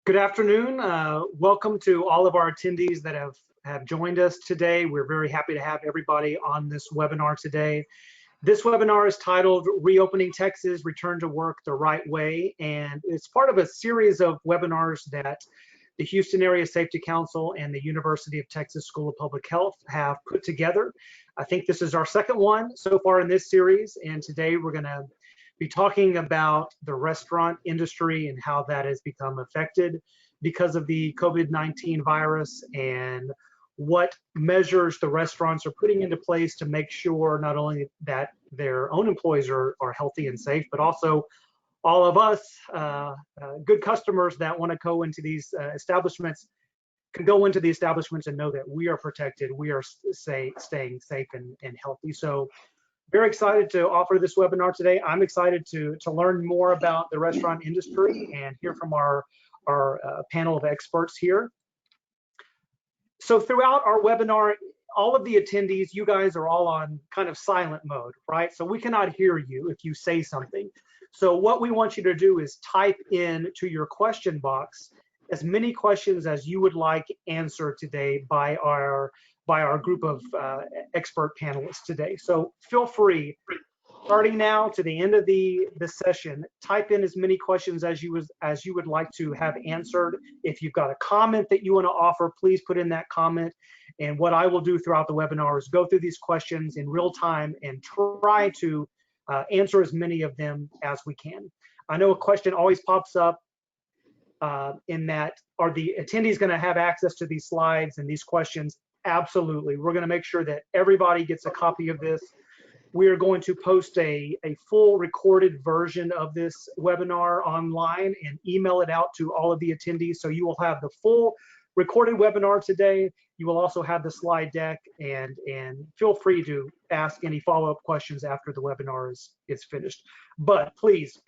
Good afternoon. Welcome to all of our attendees that have joined us today. We're very happy to have everybody on this webinar today. This webinar is titled Reopening Texas, Return to Work the Right Way, and it's part of a series of webinars that the Houston Area Safety Council and the University of Texas School of Public Health have put together. I think this is our second one so far in this series, and today we're going to be talking about the restaurant industry and how that has become affected because of the COVID-19 virus and what measures the restaurants are putting into place to make sure not only that their own employees are healthy and safe, but also all of us good customers that want to go into these establishments can go into the establishments and know that we are protected, we are staying safe and healthy. So very excited to offer this webinar today. I'm excited to learn more about the restaurant industry and hear from our panel of experts here. So throughout our webinar, all of the attendees, you guys are all on kind of silent mode, right? So we cannot hear you if you say something. So what we want you to do is type in to your question box as many questions as you would like answered today by our group of expert panelists today. So feel free, starting now to the end of the session, type in as many questions as you would like to have answered. If you've got a comment that you want to offer, please put in that comment. And what I will do throughout the webinar is go through these questions in real time and try to answer as many of them as we can. I know a question always pops up in that, are the attendees going to have access to these slides and these questions? Absolutely. We're going to make sure that everybody gets a copy of this. We are going to post a full recorded version of this webinar online and email it out to all of the attendees. So you will have the full recorded webinar today. You will also have the slide deck, and feel free to ask any follow-up questions after the webinar is finished. But please,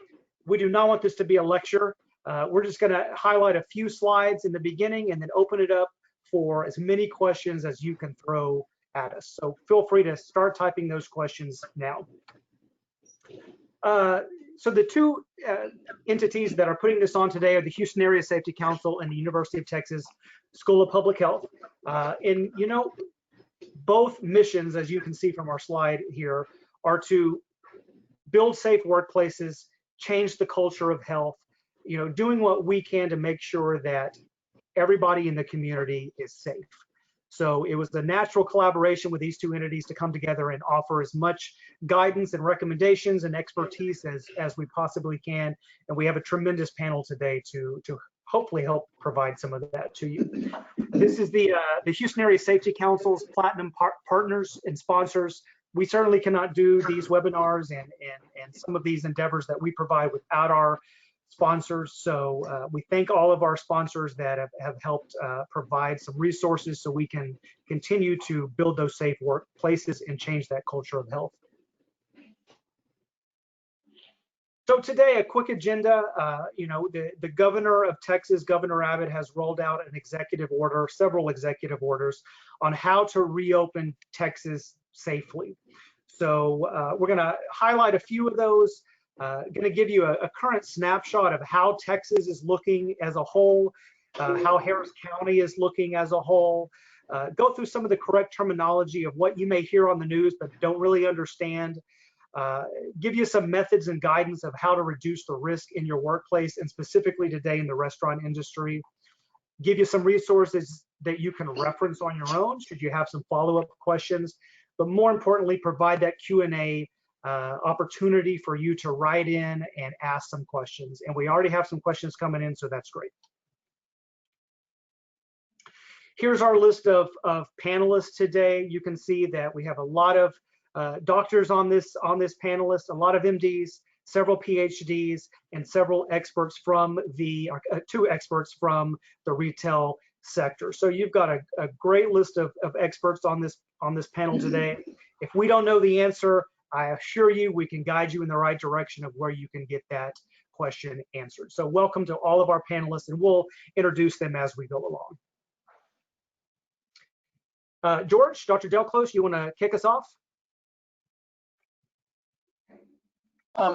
we do not want this to be a lecture. We're just going to highlight a few slides in the beginning and then open it up for as many questions as you can throw at us. So feel free to start typing those questions now. So the two entities that are putting this on today are the Houston Area Safety Council and the University of Texas School of Public Health. And you know, both missions, as you can see from our slide here, are to build safe workplaces, change the culture of health, you know, doing what we can to make sure that everybody in the community is safe. So it was the natural collaboration with these two entities to come together and offer as much guidance and recommendations and expertise as we possibly can. And we have a tremendous panel today to hopefully help provide some of that to you. This is the Houston Area Safety Council's platinum partners and sponsors. We certainly cannot do these webinars and some of these endeavors that we provide without our sponsors. So we thank all of our sponsors that have helped provide some resources so we can continue to build those safe workplaces and change that culture of health. So today, a quick agenda. You know, the governor of Texas, Governor Abbott, has rolled out an executive order, several executive orders on how to reopen Texas safely. So we're going to highlight a few of those. Going to give you a current snapshot of how Texas is looking as a whole, how Harris County is looking as a whole, go through some of the correct terminology of what you may hear on the news but don't really understand, give you some methods and guidance of how to reduce the risk in your workplace, and specifically today in the restaurant industry, give you some resources that you can reference on your own should you have some follow-up questions, but more importantly, provide that Q&A opportunity for you to write in and ask some questions. And we already have some questions coming in, so that's great. Here's our list of panelists today. You can see that we have a lot of doctors on this panelist, a lot of MDs, several PhDs, and several experts from two experts from the retail sector. So you've got a great list of experts on this panel today. If we don't know the answer, I assure you we can guide you in the right direction of where you can get that question answered. So welcome to all of our panelists, and we'll introduce them as we go along. George, Dr. Delclos, you want to kick us off?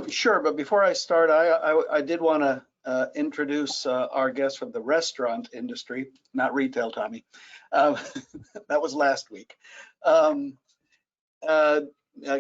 Sure, but before I start, I did want to introduce our guest from the restaurant industry, not retail, Tommy. That was last week.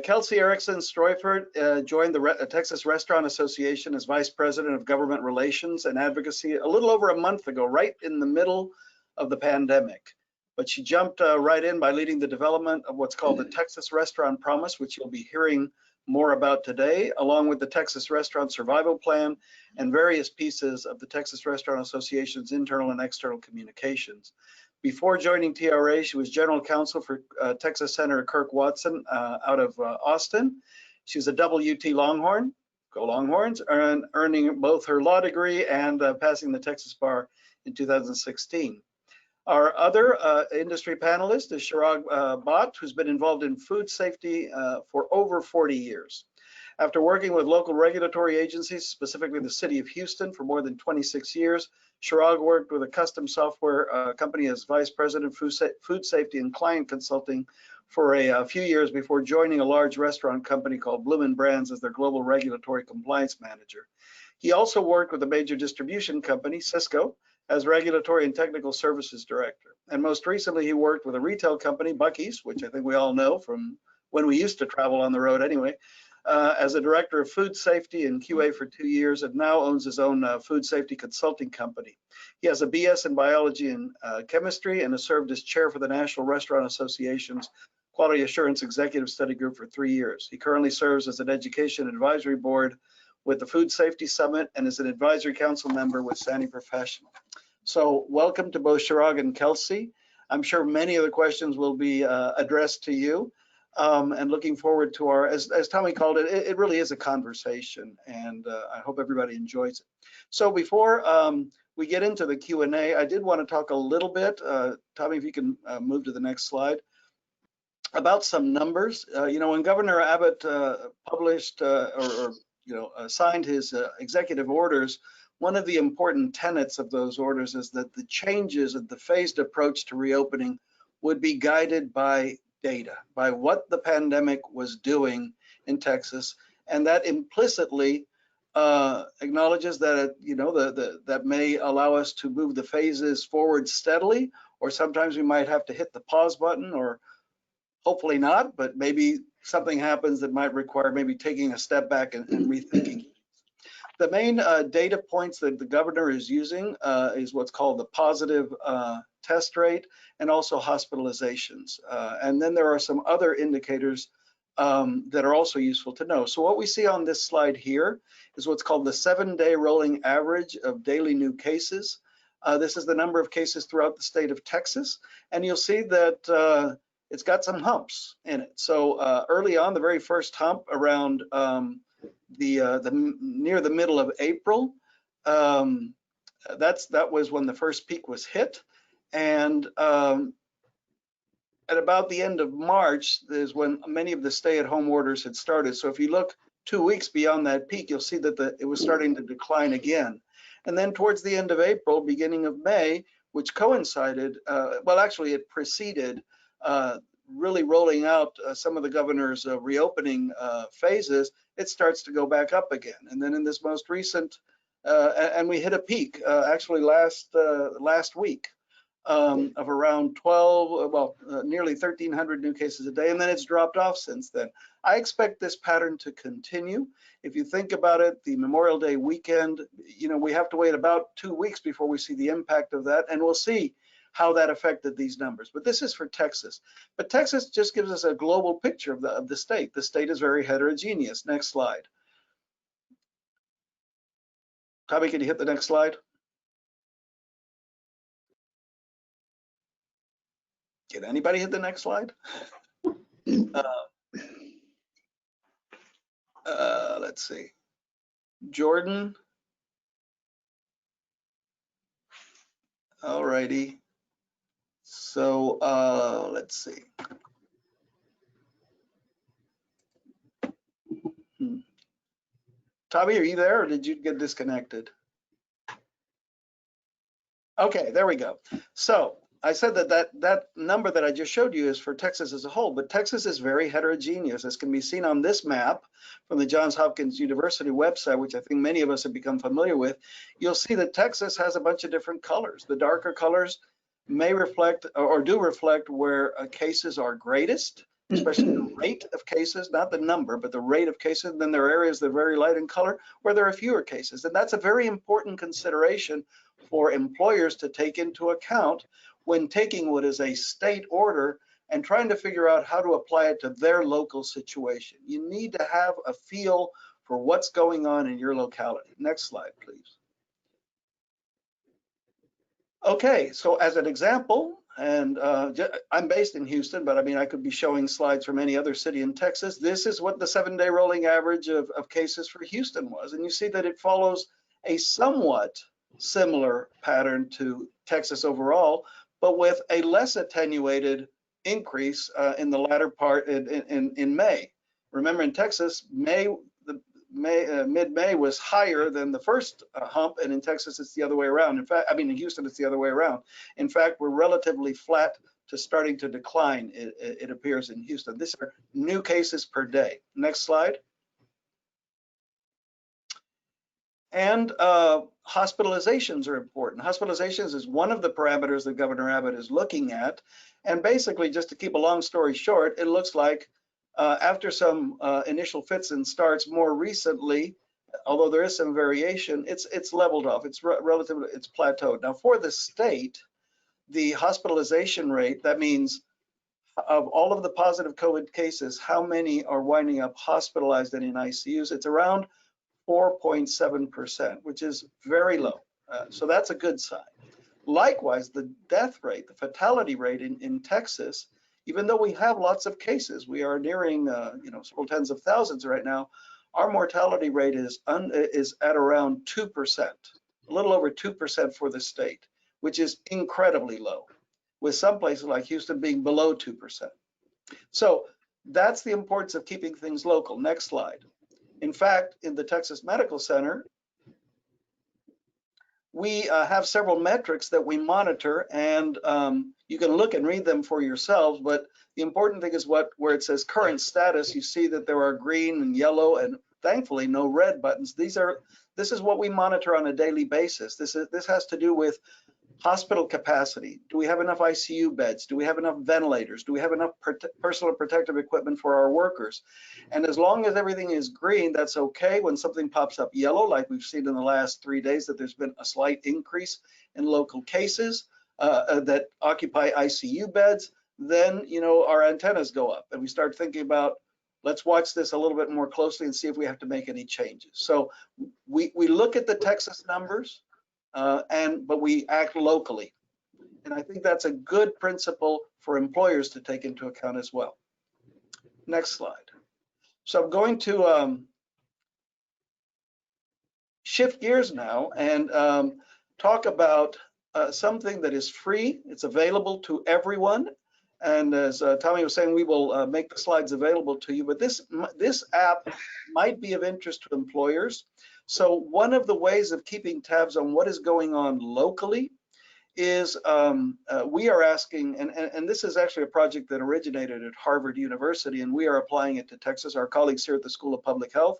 Kelsey Erickson Stroyford joined the Texas Restaurant Association as Vice President of Government Relations and Advocacy a little over a month ago, right in the middle of the pandemic. But she jumped right in by leading the development of what's called the Texas Restaurant Promise, which you'll be hearing more about today, along with the Texas Restaurant Survival Plan and various pieces of the Texas Restaurant Association's internal and external communications. Before joining TRA, she was general counsel for Texas Senator Kirk Watson out of Austin. She was a WT Longhorn, go Longhorns, earning both her law degree and passing the Texas bar in 2016. Our other industry panelist is Chirag Bhatt, who's been involved in food safety for over 40 years. After working with local regulatory agencies, specifically the city of Houston, for more than 26 years, Chirag worked with a custom software company as Vice President Food Safety and Client Consulting for a few years before joining a large restaurant company called Bloomin' Brands as their Global Regulatory Compliance Manager. He also worked with a major distribution company, Cisco, as Regulatory and Technical Services Director. And most recently, he worked with a retail company, Buc-ee's, which I think we all know from when we used to travel on the road anyway, as a Director of Food Safety and QA for 2 years, and now owns his own food safety consulting company. He has a BS in Biology and Chemistry and has served as Chair for the National Restaurant Association's Quality Assurance Executive Study Group for 3 years. He currently serves as an Education Advisory Board with the Food Safety Summit and is an Advisory Council member with Sani Professional. So welcome to both Chirag and Kelsey. I'm sure many of the questions will be addressed to you. And looking forward to our, as Tommy called it, it really is a conversation, and I hope everybody enjoys it. So before we get into the Q&A, I did want to talk a little bit, Tommy, if you can move to the next slide, about some numbers. You know, when Governor Abbott published signed his executive orders, one of the important tenets of those orders is that the changes of the phased approach to reopening would be guided by data, by what the pandemic was doing in Texas, and that implicitly acknowledges that that may allow us to move the phases forward steadily, or sometimes we might have to hit the pause button, or hopefully not, but maybe something happens that might require maybe taking a step back and rethinking. The main data points that the governor is using is what's called the positive test rate and also hospitalizations. And then there are some other indicators that are also useful to know. So what we see on this slide here is what's called the 7-day rolling average of daily new cases. This is the number of cases throughout the state of Texas. And you'll see that it's got some humps in it. So early on, the very first hump around near the middle of April, that was when the first peak was hit, and at about the end of March is when many of the stay-at-home orders had started. So if you look 2 weeks beyond that peak, you'll see that it was starting to decline again. And then towards the end of April, beginning of May, which coincided, well, actually it preceded really rolling out some of the governor's reopening phases, it starts to go back up again. And then in this most recent, and we hit a peak actually last week of around 12, well, nearly 1,300 new cases a day, and then it's dropped off since then. I expect this pattern to continue. If you think about it, the Memorial Day weekend, we have to wait about 2 weeks before we see the impact of that, and we'll see how that affected these numbers. But this is for Texas. But Texas just gives us a global picture of the state. The state is very heterogeneous. Next slide. Tommy, can you hit the next slide? Can anybody hit the next slide? Let's see. Jordan. All righty. So let's see. Tommy, are you there, or did you get disconnected? Okay, there we go. So I said that number that I just showed you is for Texas as a whole, but Texas is very heterogeneous, as can be seen on this map from the Johns Hopkins University website, which I think many of us have become familiar with. You'll see that Texas has a bunch of different colors. The darker colors may reflect or do reflect where cases are greatest, especially the rate of cases, not the number, but the rate of cases. And then there are areas that are very light in color where there are fewer cases. And that's a very important consideration for employers to take into account when taking what is a state order and trying to figure out how to apply it to their local situation. You need to have a feel for what's going on in your locality. Next slide, please. Okay, so as an example, and I'm based in Houston, but I mean, I could be showing slides from any other city in Texas. This is what the 7-day rolling average of cases for Houston was. And you see that it follows a somewhat similar pattern to Texas overall, but with a less attenuated increase in the latter part in May. Remember, in Texas, mid-May was higher than the first hump, and in Texas it's the other way around. In fact, I mean in Houston it's the other way around. In fact, we're relatively flat to starting to decline, it appears, in Houston. These are new cases per day. Next slide. And hospitalizations are important. Hospitalizations is one of the parameters that Governor Abbott is looking at. And basically, just to keep a long story short, it looks like after some initial fits and starts more recently, although there is some variation, it's leveled off. It's relatively, it's plateaued. Now for the state, the hospitalization rate, that means of all of the positive COVID cases, how many are winding up hospitalized and in ICUs? It's around 4.7%, which is very low. So that's a good sign. Likewise, the death rate, the fatality rate in Texas, even though we have lots of cases, we are nearing several tens of thousands right now, our mortality rate is at around 2%, a little over 2% for the state, which is incredibly low, with some places like Houston being below 2%. So that's the importance of keeping things local. Next slide. In fact, in the Texas Medical Center, we have several metrics that we monitor, and you can look and read them for yourselves, but the important thing is where it says current status, you see that there are green and yellow and thankfully no red buttons. This is what we monitor on a daily basis. This has to do with hospital capacity. Do we have enough ICU beds? Do we have enough ventilators? Do we have enough personal protective equipment for our workers? And as long as everything is green, that's okay. When something pops up yellow, like we've seen in the last 3 days, that there's been a slight increase in local cases that occupy ICU beds, then our antennas go up and we start thinking about, let's watch this a little bit more closely and see if we have to make any changes. So we look at the Texas numbers, but we act locally. And I think that's a good principle for employers to take into account as well. Next slide. So I'm going to shift gears now and talk about something that is free. It's available to everyone. And as Tommy was saying, we will make the slides available to you, but this app might be of interest to employers. So one of the ways of keeping tabs on what is going on locally is we are asking, and this is actually a project that originated at Harvard University, and we are applying it to Texas, our colleagues here at the School of Public Health.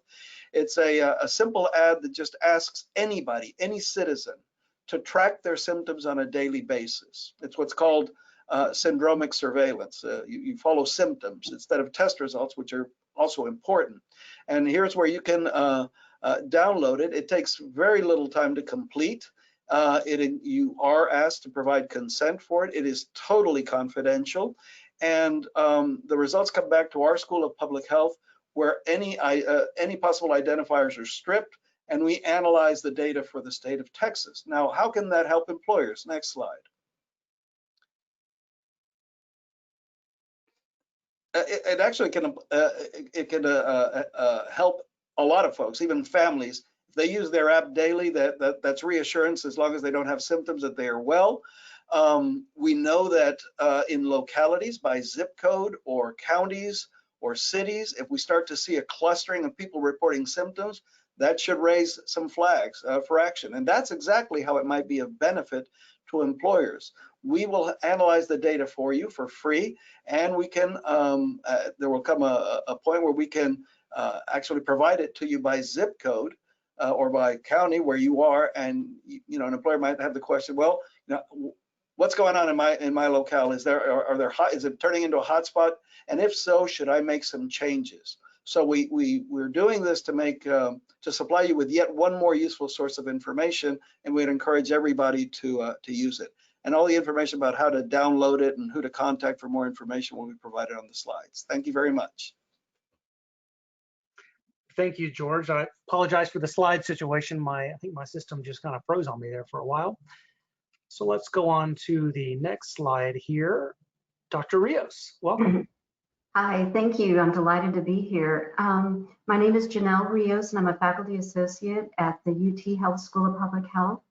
It's a simple ad that just asks anybody, any citizen, to track their symptoms on a daily basis. It's what's called syndromic surveillance. You follow symptoms instead of test results, which are also important. And here's where you can download it. It takes very little time to complete. You are asked to provide consent for it. It is totally confidential. And the results come back to our School of Public Health, where any possible identifiers are stripped, and we analyze the data for the state of Texas. Now, how can that help employers? Next slide. It actually can help a lot of folks, even families. If they use their app daily, that's reassurance as long as they don't have symptoms that they are well. We know that in localities by zip code or counties or cities, if we start to see a clustering of people reporting symptoms, that should raise some flags for action. And that's exactly how it might be of benefit to employers. We will analyze the data for you for free, and we can, there will come a point where we can actually provide it to you by zip code or by county where you are. And an employer might have the question, well, what's going on in my locale? Is it turning into a hotspot? And if so, should I make some changes? So we're doing this to supply you with yet one more useful source of information, and we'd encourage everybody to use it. And all the information about how to download it and who to contact for more information will be provided on the slides. Thank you very much. Thank you, George. I apologize for the slide situation. I think my system just kind of froze on me there for a while. So let's go on to the next slide here. Dr. Rios, welcome. Hi, thank you. I'm delighted to be here. My name is Janelle Rios, and I'm a faculty associate at the UT Health School of Public Health.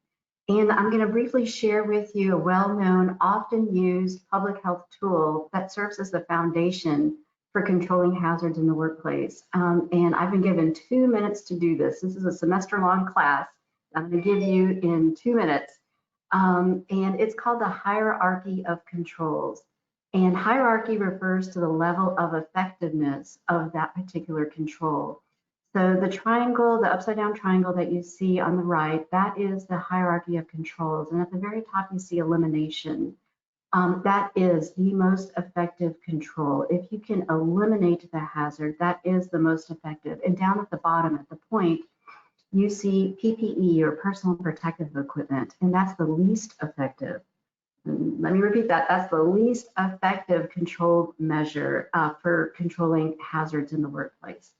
And I'm going to briefly share with you a well-known, often used public health tool that serves as the foundation for controlling hazards in the workplace. And I've been given 2 minutes to do this. This is a semester-long class I'm going to give you in 2 minutes. And it's called the hierarchy of controls. And hierarchy refers to the level of effectiveness of that particular control. So the triangle, the upside down triangle that you see on the right, that is the hierarchy of controls. And at the very top, you see elimination. That is the most effective control. If you can eliminate the hazard, that is the most effective. And down at the bottom, at the point, you see PPE, or personal protective equipment, and that's the least effective. Let me repeat that. That's the least effective control measure for controlling hazards in the workplace.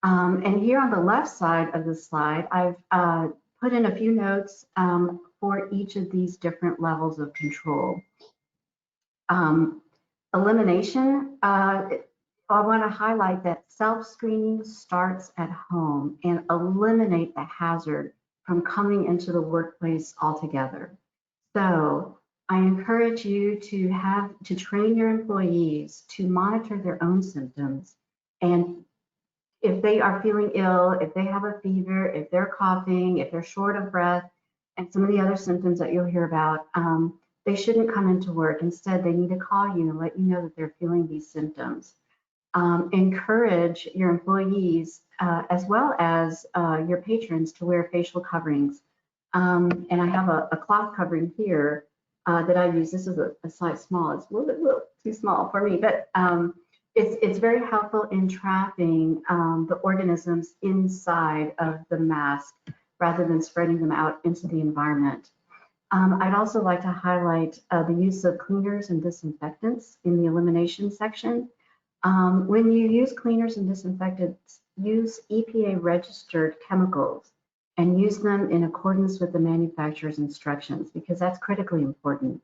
And here on the left side of the slide, I've put in a few notes for each of these different levels of control. Elimination, I want to highlight that self-screening starts at home and eliminate the hazard from coming into the workplace altogether. So I encourage you to train your employees to monitor their own symptoms, and if they are feeling ill, if they have a fever, if they're coughing, if they're short of breath, and some of the other symptoms that you'll hear about, they shouldn't come into work. Instead, they need to call you and let you know that they're feeling these symptoms. Encourage your employees as well as your patrons to wear facial coverings. And I have a cloth covering here that I use. This is a size small. It's a little bit too small for me, but it's very helpful in trapping the organisms inside of the mask rather than spreading them out into the environment. I'd also like to highlight the use of cleaners and disinfectants in the elimination section. When you use cleaners and disinfectants, use EPA registered chemicals and use them in accordance with the manufacturer's instructions, because that's critically important.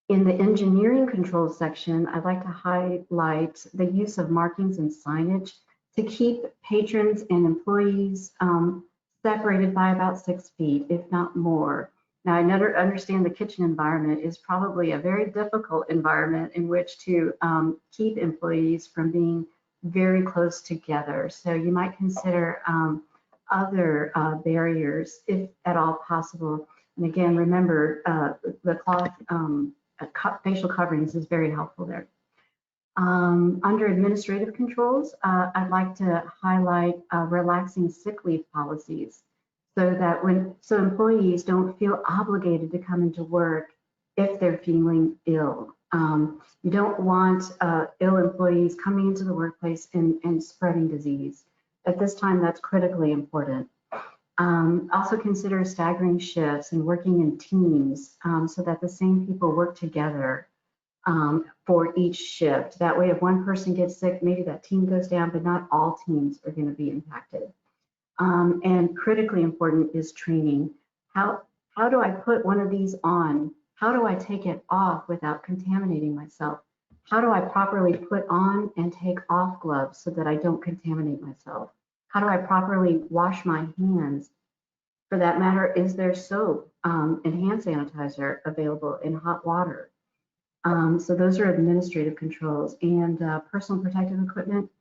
In the engineering control section, I'd like to highlight the use of markings and signage to keep patrons and employees separated by about 6 feet, if not more. Now, I understand the kitchen environment is probably a very difficult environment in which to keep employees from being very close together. So you might consider other barriers, if at all possible. And again, remember the cloth facial coverings is very helpful there. Under administrative controls, I'd like to highlight relaxing sick leave policies, so that so employees don't feel obligated to come into work if they're feeling ill. You don't want ill employees coming into the workplace and spreading disease. At this time, that's critically important. Also consider staggering shifts and working in teams so that the same people work together for each shift. That way, if one person gets sick, maybe that team goes down, but not all teams are going to be impacted. And critically important is training. How do I put one of these on? How do I take it off without contaminating myself? How do I properly put on and take off gloves so that I don't contaminate myself? How do I properly wash my hands? For that matter, is there soap and hand sanitizer available in hot water? So those are administrative controls. And personal protective equipment,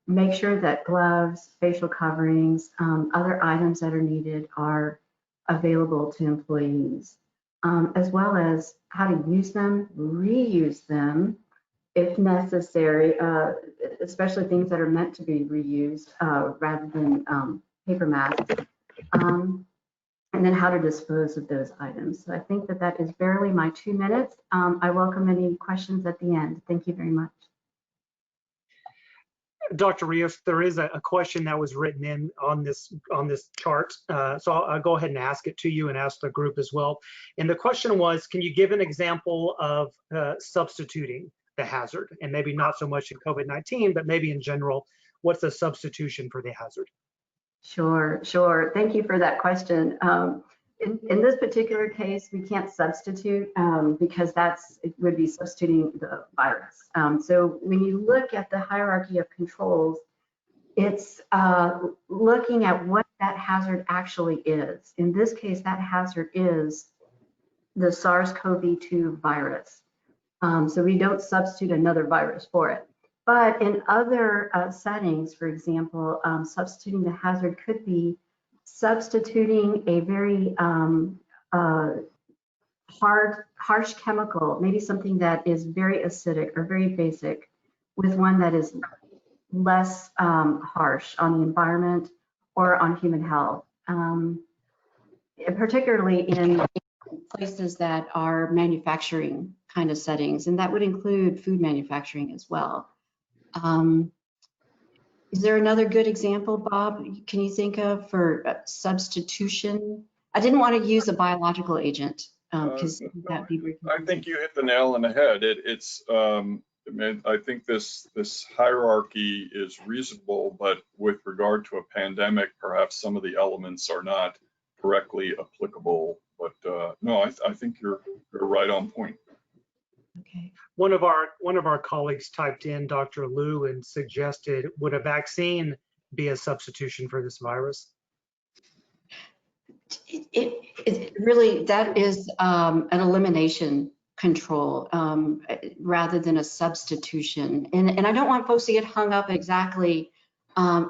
make sure that gloves, facial coverings, other items that are needed are available to employees. as well as how to use them, reuse them if necessary, especially things that are meant to be reused rather than paper masks, and then how to dispose of those items. So I think that that is barely my 2 minutes. I welcome any questions at the end. Thank you very much. Dr. Rios, there is a question that was written in on this chart, so I'll go ahead and ask it to you and ask the group as well. And the question was, can you give an example of substituting the hazard? And maybe not so much in COVID-19, but maybe in general, what's a substitution for the hazard? Sure. Thank you for that question. In this particular case, we can't substitute because it would be substituting the virus. So when you look at the hierarchy of controls, it's looking at what that hazard actually is. In this case, that hazard is the SARS-CoV-2 virus. So we don't substitute another virus for it. But in other settings, for example, substituting the hazard could be substituting a very harsh chemical, maybe something that is very acidic or very basic, with one that is less harsh on the environment or on human health, particularly in places that are manufacturing kind of settings, and that would include food manufacturing as well. Is there another good example, Bob, can you think of for substitution? I didn't want to use a biological agent because that'd be very confusing. I think you hit the nail on the head. I think this hierarchy is reasonable, but with regard to a pandemic, perhaps some of the elements are not correctly applicable. But no, I think you're right on point. Okay. One of our colleagues typed in, Dr. Liu, and suggested, would a vaccine be a substitution for this virus? It really, that is an elimination control rather than a substitution. And I don't want folks to get hung up exactly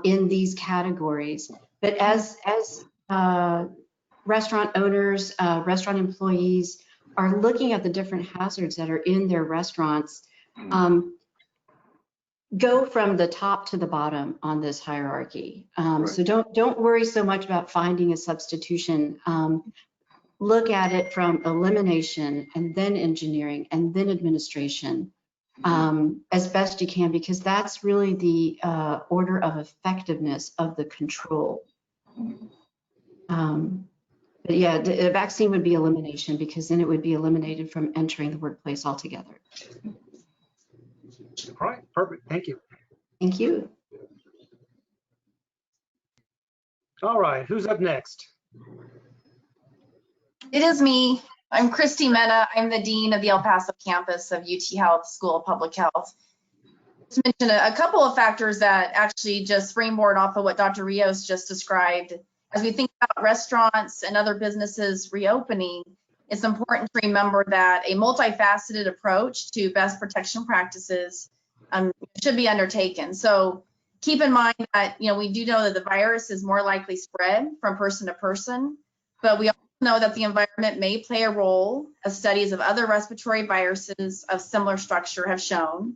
in these categories, but as restaurant owners, restaurant employees are looking at the different hazards that are in their restaurants, go from the top to the bottom on this hierarchy. Right. So don't worry so much about finding a substitution. Look at it from elimination and then engineering and then administration as best you can, because that's really the order of effectiveness of the control. But yeah, the vaccine would be elimination, because then it would be eliminated from entering the workplace altogether. All right, perfect. Thank you. Thank you. All right, who's up next? It is me. I'm Christy Mena. I'm the Dean of the El Paso campus of UT Health School of Public Health. To mention a couple of factors that actually just springboard off of what Dr. Rios just described. As we think about restaurants and other businesses reopening, it's important to remember that a multifaceted approach to best protection practices should be undertaken. So keep in mind that, we do know that the virus is more likely spread from person to person, but we also know that the environment may play a role, as studies of other respiratory viruses of similar structure have shown.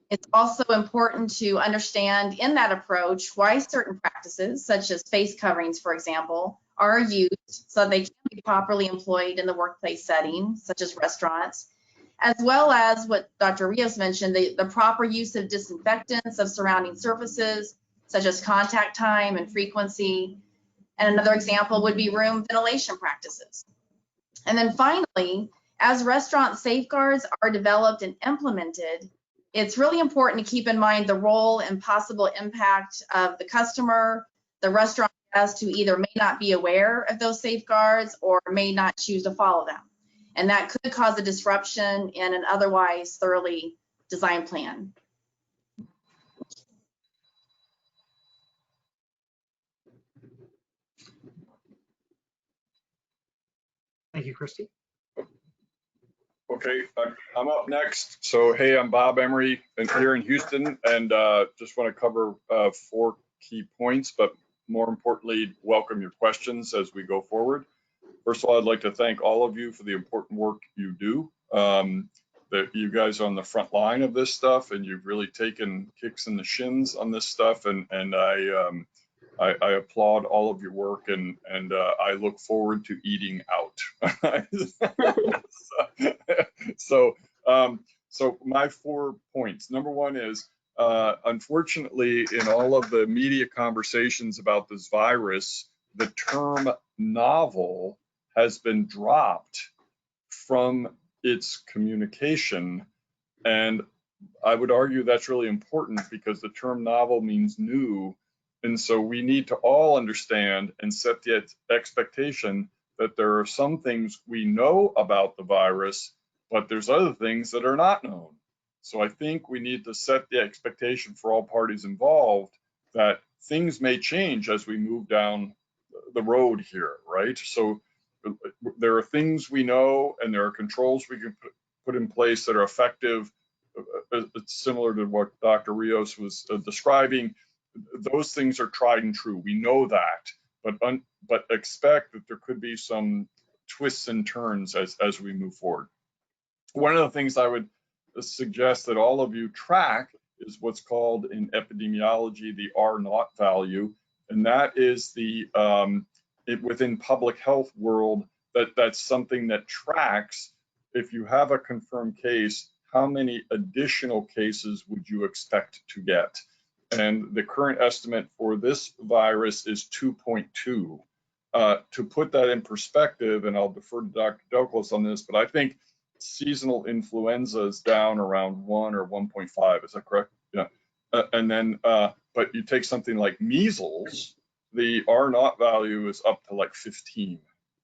It's also important to understand in that approach why certain practices, such as face coverings, for example, are used so they can be properly employed in the workplace setting, such as restaurants, as well as what Dr. Rios mentioned, the proper use of disinfectants of surrounding surfaces, such as contact time and frequency. And another example would be room ventilation practices. And then finally, as restaurant safeguards are developed and implemented, it's really important to keep in mind the role and possible impact of the customer, the restaurant guest, who either may not be aware of those safeguards or may not choose to follow them. And that could cause a disruption in an otherwise thoroughly designed plan. Thank you, Christy. Okay, I'm up next. So, hey, I'm Bob Emery here in Houston, and just want to cover 4 key points, but more importantly, welcome your questions as we go forward. First of all, I'd like to thank all of you for the important work you do. That you guys are on the front line of this stuff, and you've really taken kicks in the shins on this stuff, and I applaud all of your work, and I look forward to eating out. So my 4 points. Number one is, unfortunately, in all of the media conversations about this virus, the term novel has been dropped from its communication. And I would argue that's really important, because the term novel means new. And so we need to all understand and set the expectation that there are some things we know about the virus, but there's other things that are not known. So I think we need to set the expectation for all parties involved that things may change as we move down the road here, right? So there are things we know, and there are controls we can put in place that are effective. It's similar to what Dr. Rios was describing. Those things are tried and true. We know that, but expect that there could be some twists and turns as we move forward. One of the things I would suggest that all of you track is what's called in epidemiology the R0 value, and that is the within public health world, that's something that tracks, if you have a confirmed case, how many additional cases would you expect to get? And the current estimate for this virus is 2.2. To put that in perspective, and I'll defer to Dr. Douglas on this, but I think seasonal influenza is down around 1 or 1.5. Is that correct? Yeah. And then, but you take something like measles, the R0 value is up to like 15,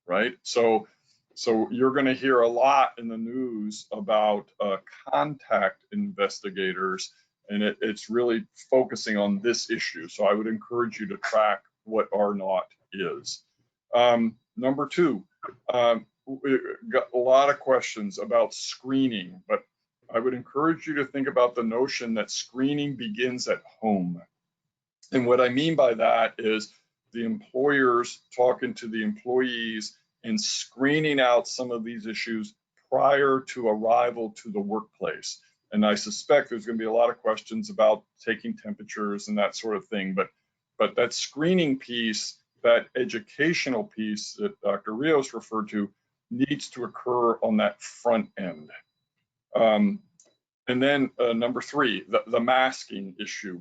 right? So you're going to hear a lot in the news about contact investigators, and it's really focusing on this issue. So I would encourage you to track what R0 is. Number two, we got a lot of questions about screening, but I would encourage you to think about the notion that screening begins at home. And what I mean by that is the employers talking to the employees and screening out some of these issues prior to arrival to the workplace. And I suspect there's going to be a lot of questions about taking temperatures and that sort of thing, but that screening piece, that educational piece that Dr. Rios referred to, needs to occur on that front end. And then number three, the masking issue.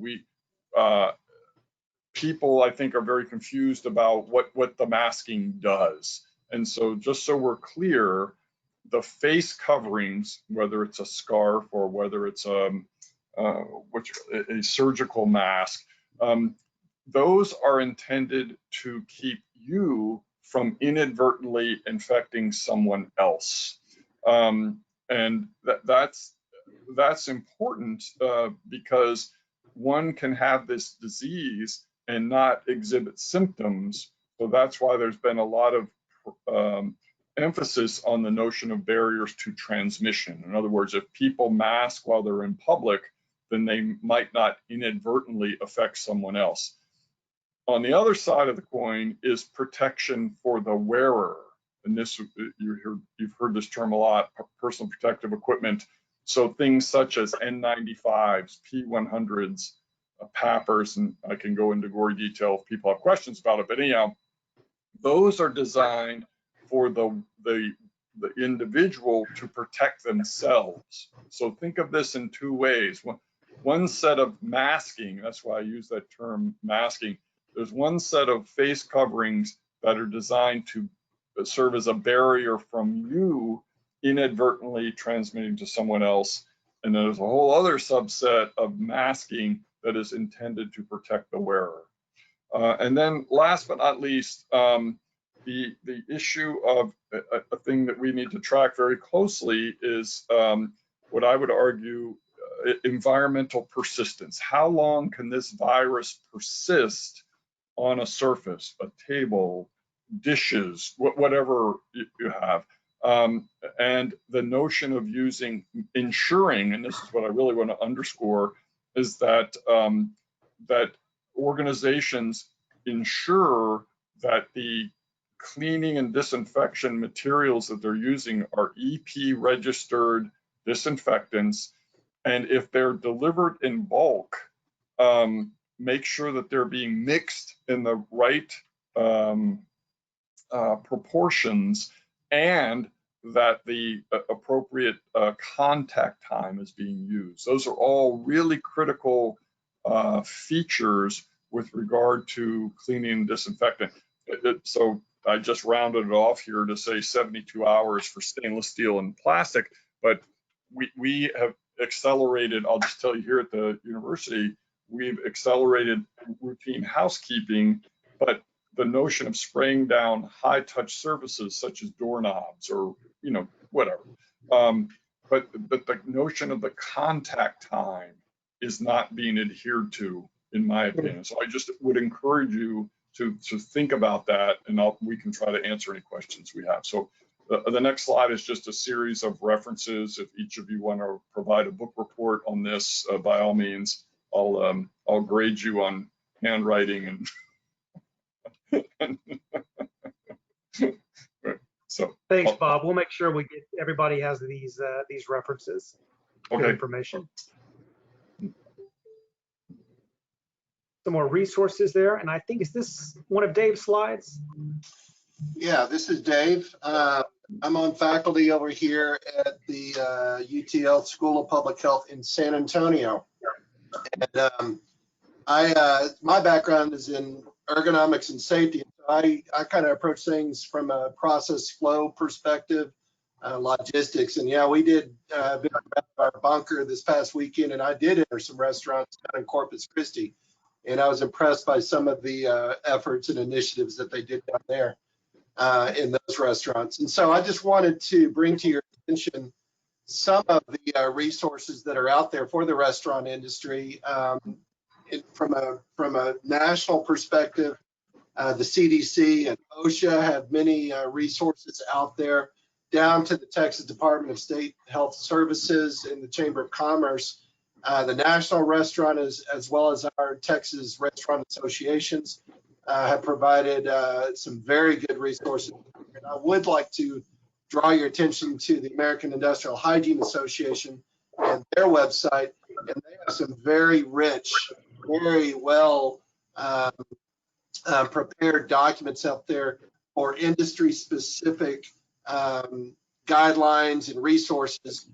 People, I think, are very confused about what the masking does. And so just so we're clear, the face coverings, whether it's a scarf or whether it's a surgical mask, those are intended to keep you from inadvertently infecting someone else. And that's important because one can have this disease and not exhibit symptoms. So that's why there's been a lot of emphasis on the notion of barriers to transmission. In other words, if people mask while they're in public, then they might not inadvertently affect someone else. On the other side of the coin is protection for the wearer. And this, you've heard this term a lot, personal protective equipment. So things such as N95s, P100s, PAPRs, and I can go into gory detail if people have questions about it. But anyhow, those are designed for the individual to protect themselves. So think of this in two ways. One set of masking, that's why I use that term masking. There's one set of face coverings that are designed to serve as a barrier from you inadvertently transmitting to someone else. And there's a whole other subset of masking that is intended to protect the wearer. And then last but not least, the issue of a thing that we need to track very closely is what I would argue environmental persistence. How long can this virus persist on a surface, a table, dishes, whatever you have? And the notion of ensuring, and this is what I really want to underscore, is that that organizations ensure that the cleaning and disinfection materials that they're using are EP registered disinfectants. And if they're delivered in bulk, make sure that they're being mixed in the right proportions, and that the appropriate contact time is being used. Those are all really critical features with regard to cleaning and disinfecting. So I just rounded it off here to say 72 hours for stainless steel and plastic, but we have accelerated, I'll just tell you here at the university, we've accelerated routine housekeeping, but the notion of spraying down high touch surfaces such as doorknobs or, you know, whatever. But the notion of the contact time is not being adhered to, in my opinion. So I just would encourage you to think about that, and we can try to answer any questions we have. So the next slide is just a series of references. If each of you want to provide a book report on this, by all means, I'll grade you on handwriting and so. Thanks, Bob. We'll make sure everybody has these references. Good Okay. information. Some more resources there, and I think, is this one of Dave's slides? Yeah, this is Dave. I'm on faculty over here at the UTL School of Public Health in San Antonio. And my background is in ergonomics and safety. I kind of approach things from a process flow perspective, logistics. And yeah, we did visit our bunker this past weekend, and I did enter some restaurants down in Corpus Christi. And I was impressed by some of the efforts and initiatives that they did down there in those restaurants. And so I just wanted to bring to your attention some of the resources that are out there for the restaurant industry. From a national perspective, the CDC and OSHA have many resources out there, down to the Texas Department of State Health Services and the Chamber of Commerce. The National Restaurant, as well as our Texas Restaurant Associations, have provided some very good resources. And I would like to draw your attention to the American Industrial Hygiene Association and their website, and they have some very rich, very well prepared documents out there for industry-specific guidelines and resources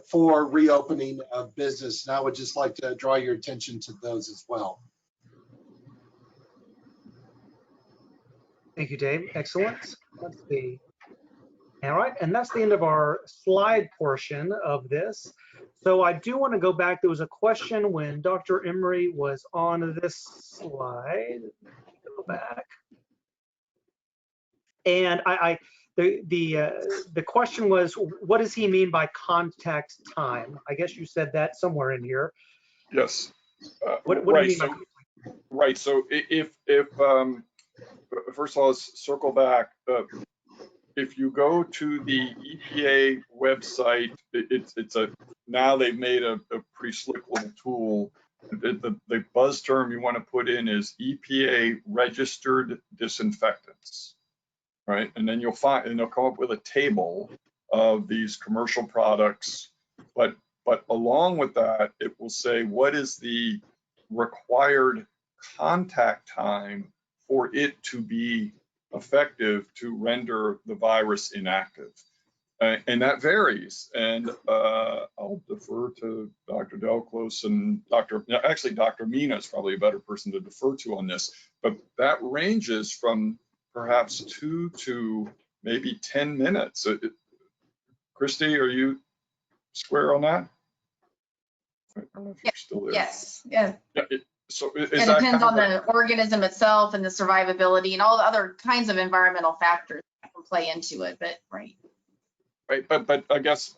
for reopening of business. And I would just like to draw your attention to those as well. Thank you, Dave. Excellent. Let's see. All right, and that's the end of our slide portion of this. So I do want to go back. There was a question when Dr. Emery was on this slide. Go back. And the question was, what does he mean by contact time? I guess you said that somewhere in here. Yes. What right. do you mean? Right. So if first of all, let's circle back. If you go to the EPA website, now they've made a pretty slick little tool. The buzz term you want to put in is EPA registered disinfectants, right? And then you'll find, and they'll come up with a table of these commercial products, but along with that, it will say what is the required contact time for it to be effective to render the virus inactive. And that varies. And I'll defer to Dr. Delclos and Dr. Mina is probably a better person to defer to on this, but that ranges from perhaps 2 to maybe 10 minutes. Christy, are you square on that? I don't know if you're still there. Yes. Yeah. So it depends on the organism itself and the survivability and all the other kinds of environmental factors that can play into it. But right. But I guess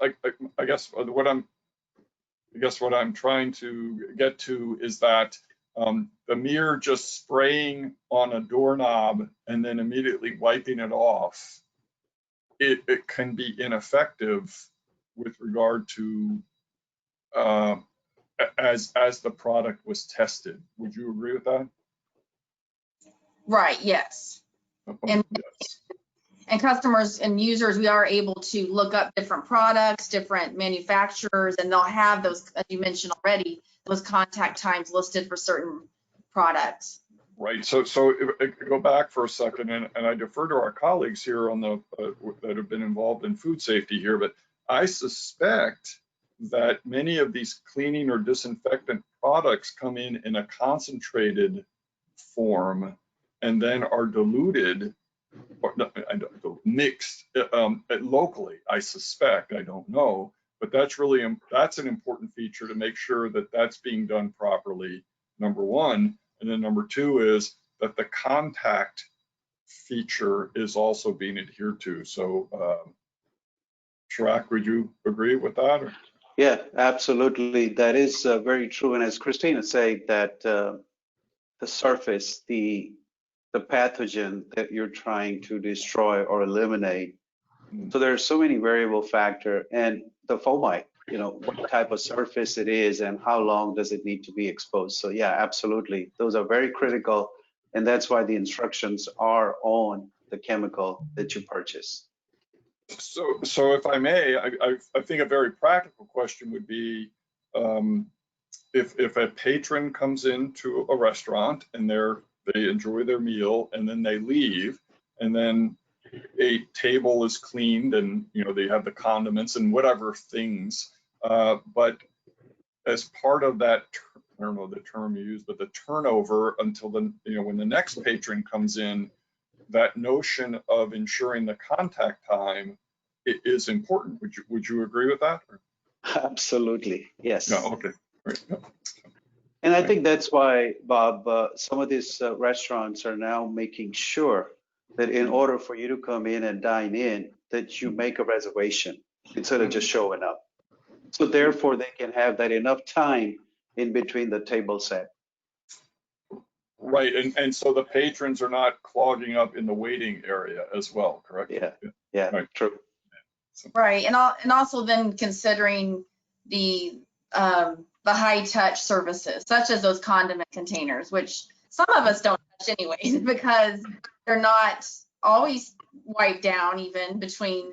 what I'm trying to get to is that the mere just spraying on a doorknob and then immediately wiping it off, it can be ineffective with regard to as the product was tested. Would you agree with that? Right. Yes. And Yes. and customers and users, we are able to look up different products, different manufacturers, and they'll have those, as you mentioned already, those contact times listed for certain products. Right. So go back for a second, and I defer to our colleagues here on the that have been involved in food safety here, but I suspect that many of these cleaning or disinfectant products come in a concentrated form and then are diluted or mixed locally. I suspect, I don't know, but that's an important feature to make sure that that's being done properly, number one. And then number two is that the contact feature is also being adhered to. So, Chirac, would you agree with that? Or? Yeah, absolutely. That is very true. And as Christina said, that the surface, the pathogen that you're trying to destroy or eliminate. So there are so many variable factors, and the fomite, what type of surface it is and how long does it need to be exposed. So yeah, absolutely. Those are very critical. And that's why the instructions are on the chemical that you purchase. So if I may, I think a very practical question would be, if a patron comes into a restaurant and they enjoy their meal and then they leave, and then a table is cleaned and they have the condiments and whatever things, but as part of that, I don't know the term you use, but the turnover until when the next patron comes in, that notion of ensuring the contact time is important. Would you agree with that? Or? Absolutely, yes. No, okay. Right. No. And I think that's why, Bob, some of these restaurants are now making sure that in order for you to come in and dine in, that you make a reservation instead of just showing up. So therefore, they can have that enough time in between the table set. Right, and so the patrons are not clogging up in the waiting area as well, correct? Yeah, right. True. Right, and also then considering the high touch services, such as those condiment containers, which some of us don't touch anyways because they're not always wiped down, even between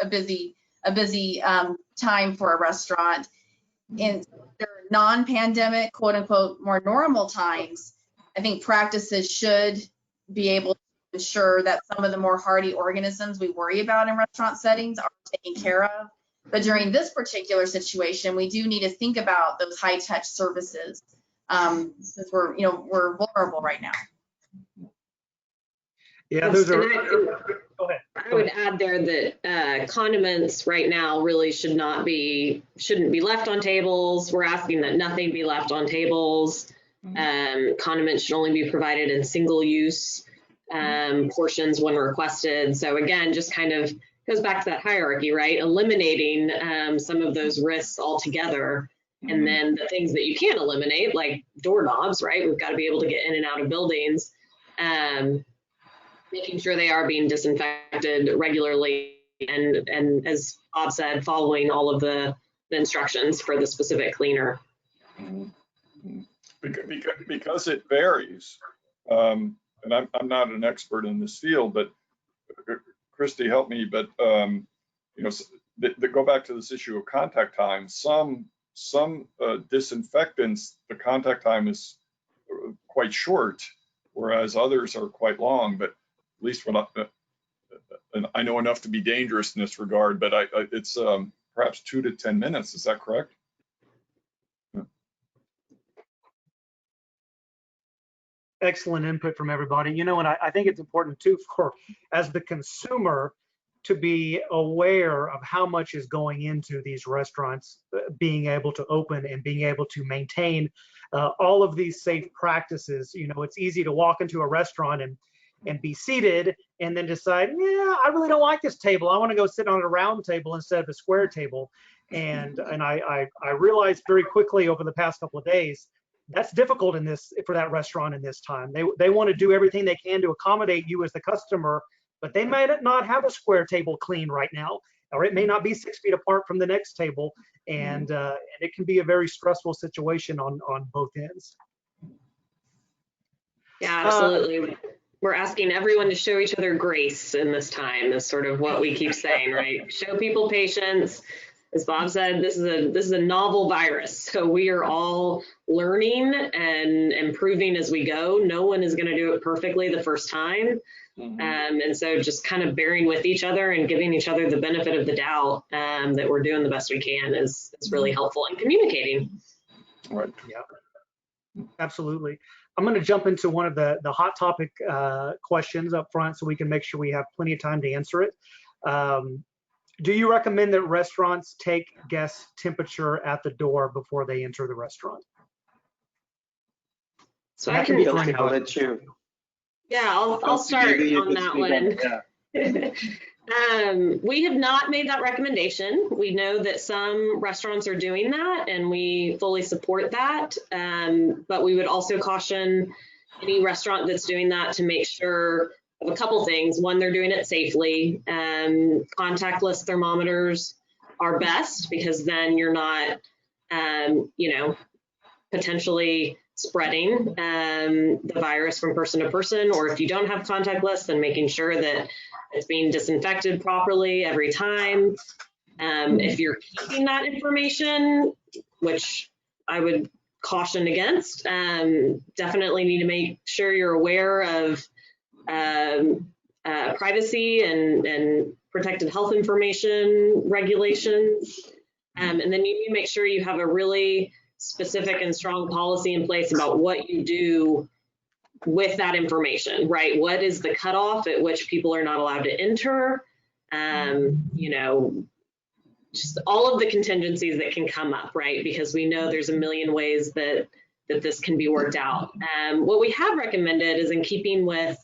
a busy time for a restaurant. In their non-pandemic, quote unquote, more normal times, I think practices should be able to ensure that some of the more hardy organisms we worry about in restaurant settings are taken care of. But during this particular situation, we do need to think about those high touch services because we're vulnerable right now. Yeah, those are. Go ahead. I would add there that condiments right now really shouldn't be left on tables. We're asking that nothing be left on tables. Condiments should only be provided in single use portions when requested. So again, just kind of goes back to that hierarchy, right? Eliminating some of those risks altogether. And then the things that you can't eliminate, like doorknobs, right? We've got to be able to get in and out of buildings. Making sure they are being disinfected regularly, and as Bob said, following all of the instructions for the specific cleaner. Because it varies, and I'm not an expert in this field, but Christy, help me. But go back to this issue of contact time. Some disinfectants, the contact time is quite short, whereas others are quite long. But at least and I know enough to be dangerous in this regard, but it's perhaps 2 to 10 minutes. Is that correct? Excellent input from everybody. And I think it's important too as the consumer to be aware of how much is going into these restaurants being able to open and being able to maintain all of these safe practices. It's easy to walk into a restaurant and be seated and then decide, yeah, I really don't like this table. I want to go sit on a round table instead of a square table. And I realized very quickly over the past couple of days, that's difficult for that restaurant in this time. They want to do everything they can to accommodate you as the customer, but they might not have a square table clean right now, or it may not be 6 feet apart from the next table. And it can be a very stressful situation on both ends. Yeah, absolutely. we're asking everyone to show each other grace in this time is sort of what we keep saying, right? Show people patience. As Bob said, this is a novel virus, so we are all learning and improving as we go. No one is going to do it perfectly the first time, and so just kind of bearing with each other and giving each other the benefit of the doubt that we're doing the best we can is really helpful in communicating. Right. Yeah, absolutely. I'm going to jump into one of the hot topic questions up front so we can make sure we have plenty of time to answer it. Do you recommend that restaurants take guests' temperature at the door before they enter the restaurant? So That I can be can, for I'll anybody. let you. yeah, I'll start Maybe you on can that speak one. on- yeah. We have not made that recommendation. We know that some restaurants are doing that, and we fully support that. But we would also caution any restaurant that's doing that to make sure of a couple things. One, they're doing it safely. Contactless thermometers are best because then you're not, potentially spreading the virus from person to person. Or if you don't have contactless, then making sure that it's being disinfected properly every time. If you're keeping that information, which I would caution against, definitely need to make sure you're aware of privacy and protected health information regulations. And then you need to make sure you have a really specific and strong policy in place about what you do with that information, right? What is the cutoff at which people are not allowed to enter? Just all of the contingencies that can come up, right? Because we know there's a million ways that this can be worked out. What we have recommended is in keeping with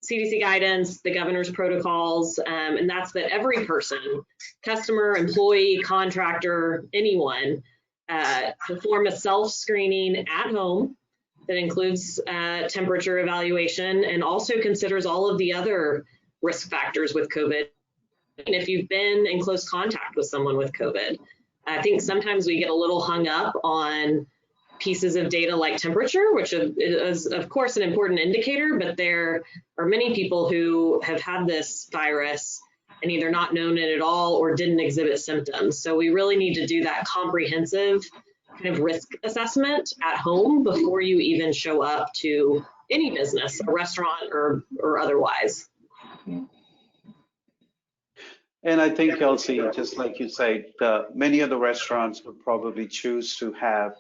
CDC guidance, the governor's protocols, and that's that every person, customer, employee, contractor, anyone, perform a self-screening at home that includes temperature evaluation and also considers all of the other risk factors with COVID. And if you've been in close contact with someone with COVID, I think sometimes we get a little hung up on pieces of data like temperature, which is of course an important indicator, but there are many people who have had this virus and either not known it at all or didn't exhibit symptoms. So we really need to do that comprehensive kind of risk assessment at home before you even show up to any business, a restaurant or otherwise. And I think, Kelsey, just like you say, many of the restaurants would probably choose to have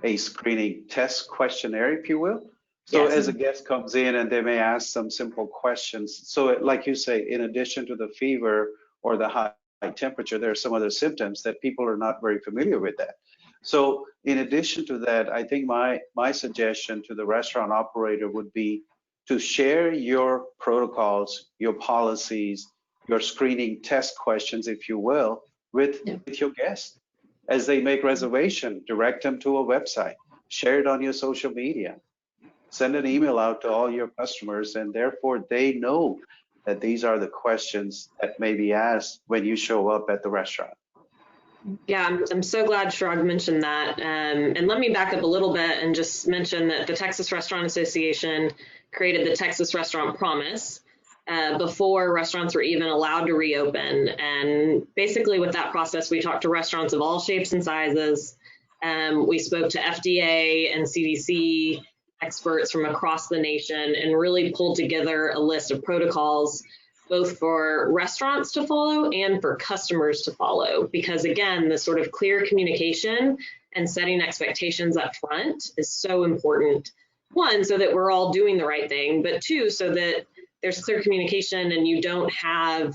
a screening test questionnaire, if you will. So Yes. as a guest comes in and they may ask some simple questions. So like you say, in addition to the fever or the high temperature, there are some other symptoms that people are not very familiar with that. So in addition to that, I think my suggestion to the restaurant operator would be to share your protocols, your policies, your screening test questions, if you will, with your guests. As they make reservation, direct them to a website, share it on your social media, send an email out to all your customers, and therefore they know that these are the questions that may be asked when you show up at the restaurant. Yeah, I'm so glad Shrug mentioned that. And let me back up a little bit and just mention that the Texas Restaurant Association created the Texas Restaurant Promise before restaurants were even allowed to reopen. And basically with that process, we talked to restaurants of all shapes and sizes. We spoke to FDA and CDC experts from across the nation and really pulled together a list of protocols both for restaurants to follow and for customers to follow. Because again, the sort of clear communication and setting expectations up front is so important. One, so that we're all doing the right thing, but two, so that there's clear communication and you don't have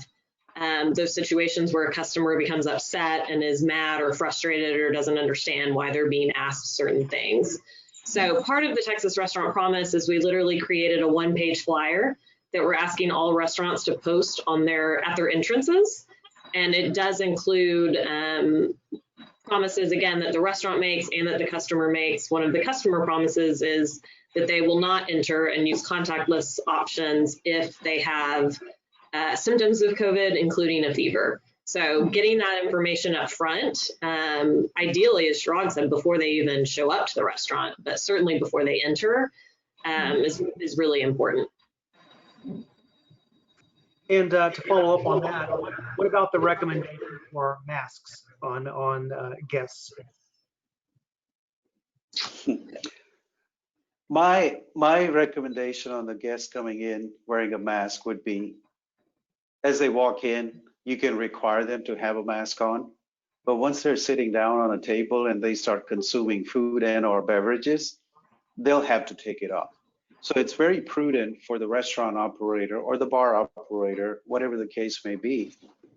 those situations where a customer becomes upset and is mad or frustrated or doesn't understand why they're being asked certain things. So part of the Texas Restaurant Promise is we literally created a one-page flyer that we're asking all restaurants to post on at their entrances. And it does include promises, again, that the restaurant makes and that the customer makes. One of the customer promises is that they will not enter and use contactless options if they have symptoms of COVID, including a fever. So getting that information up front, ideally, as Shrug said, before they even show up to the restaurant, but certainly before they enter, is really important. And to follow up on that, what about the recommendation for masks on guests? My recommendation on the guests coming in wearing a mask would be, as they walk in, you can require them to have a mask on. But once they're sitting down on a table and they start consuming food and or beverages, they'll have to take it off. So it's very prudent for the restaurant operator or the bar operator, whatever the case may be,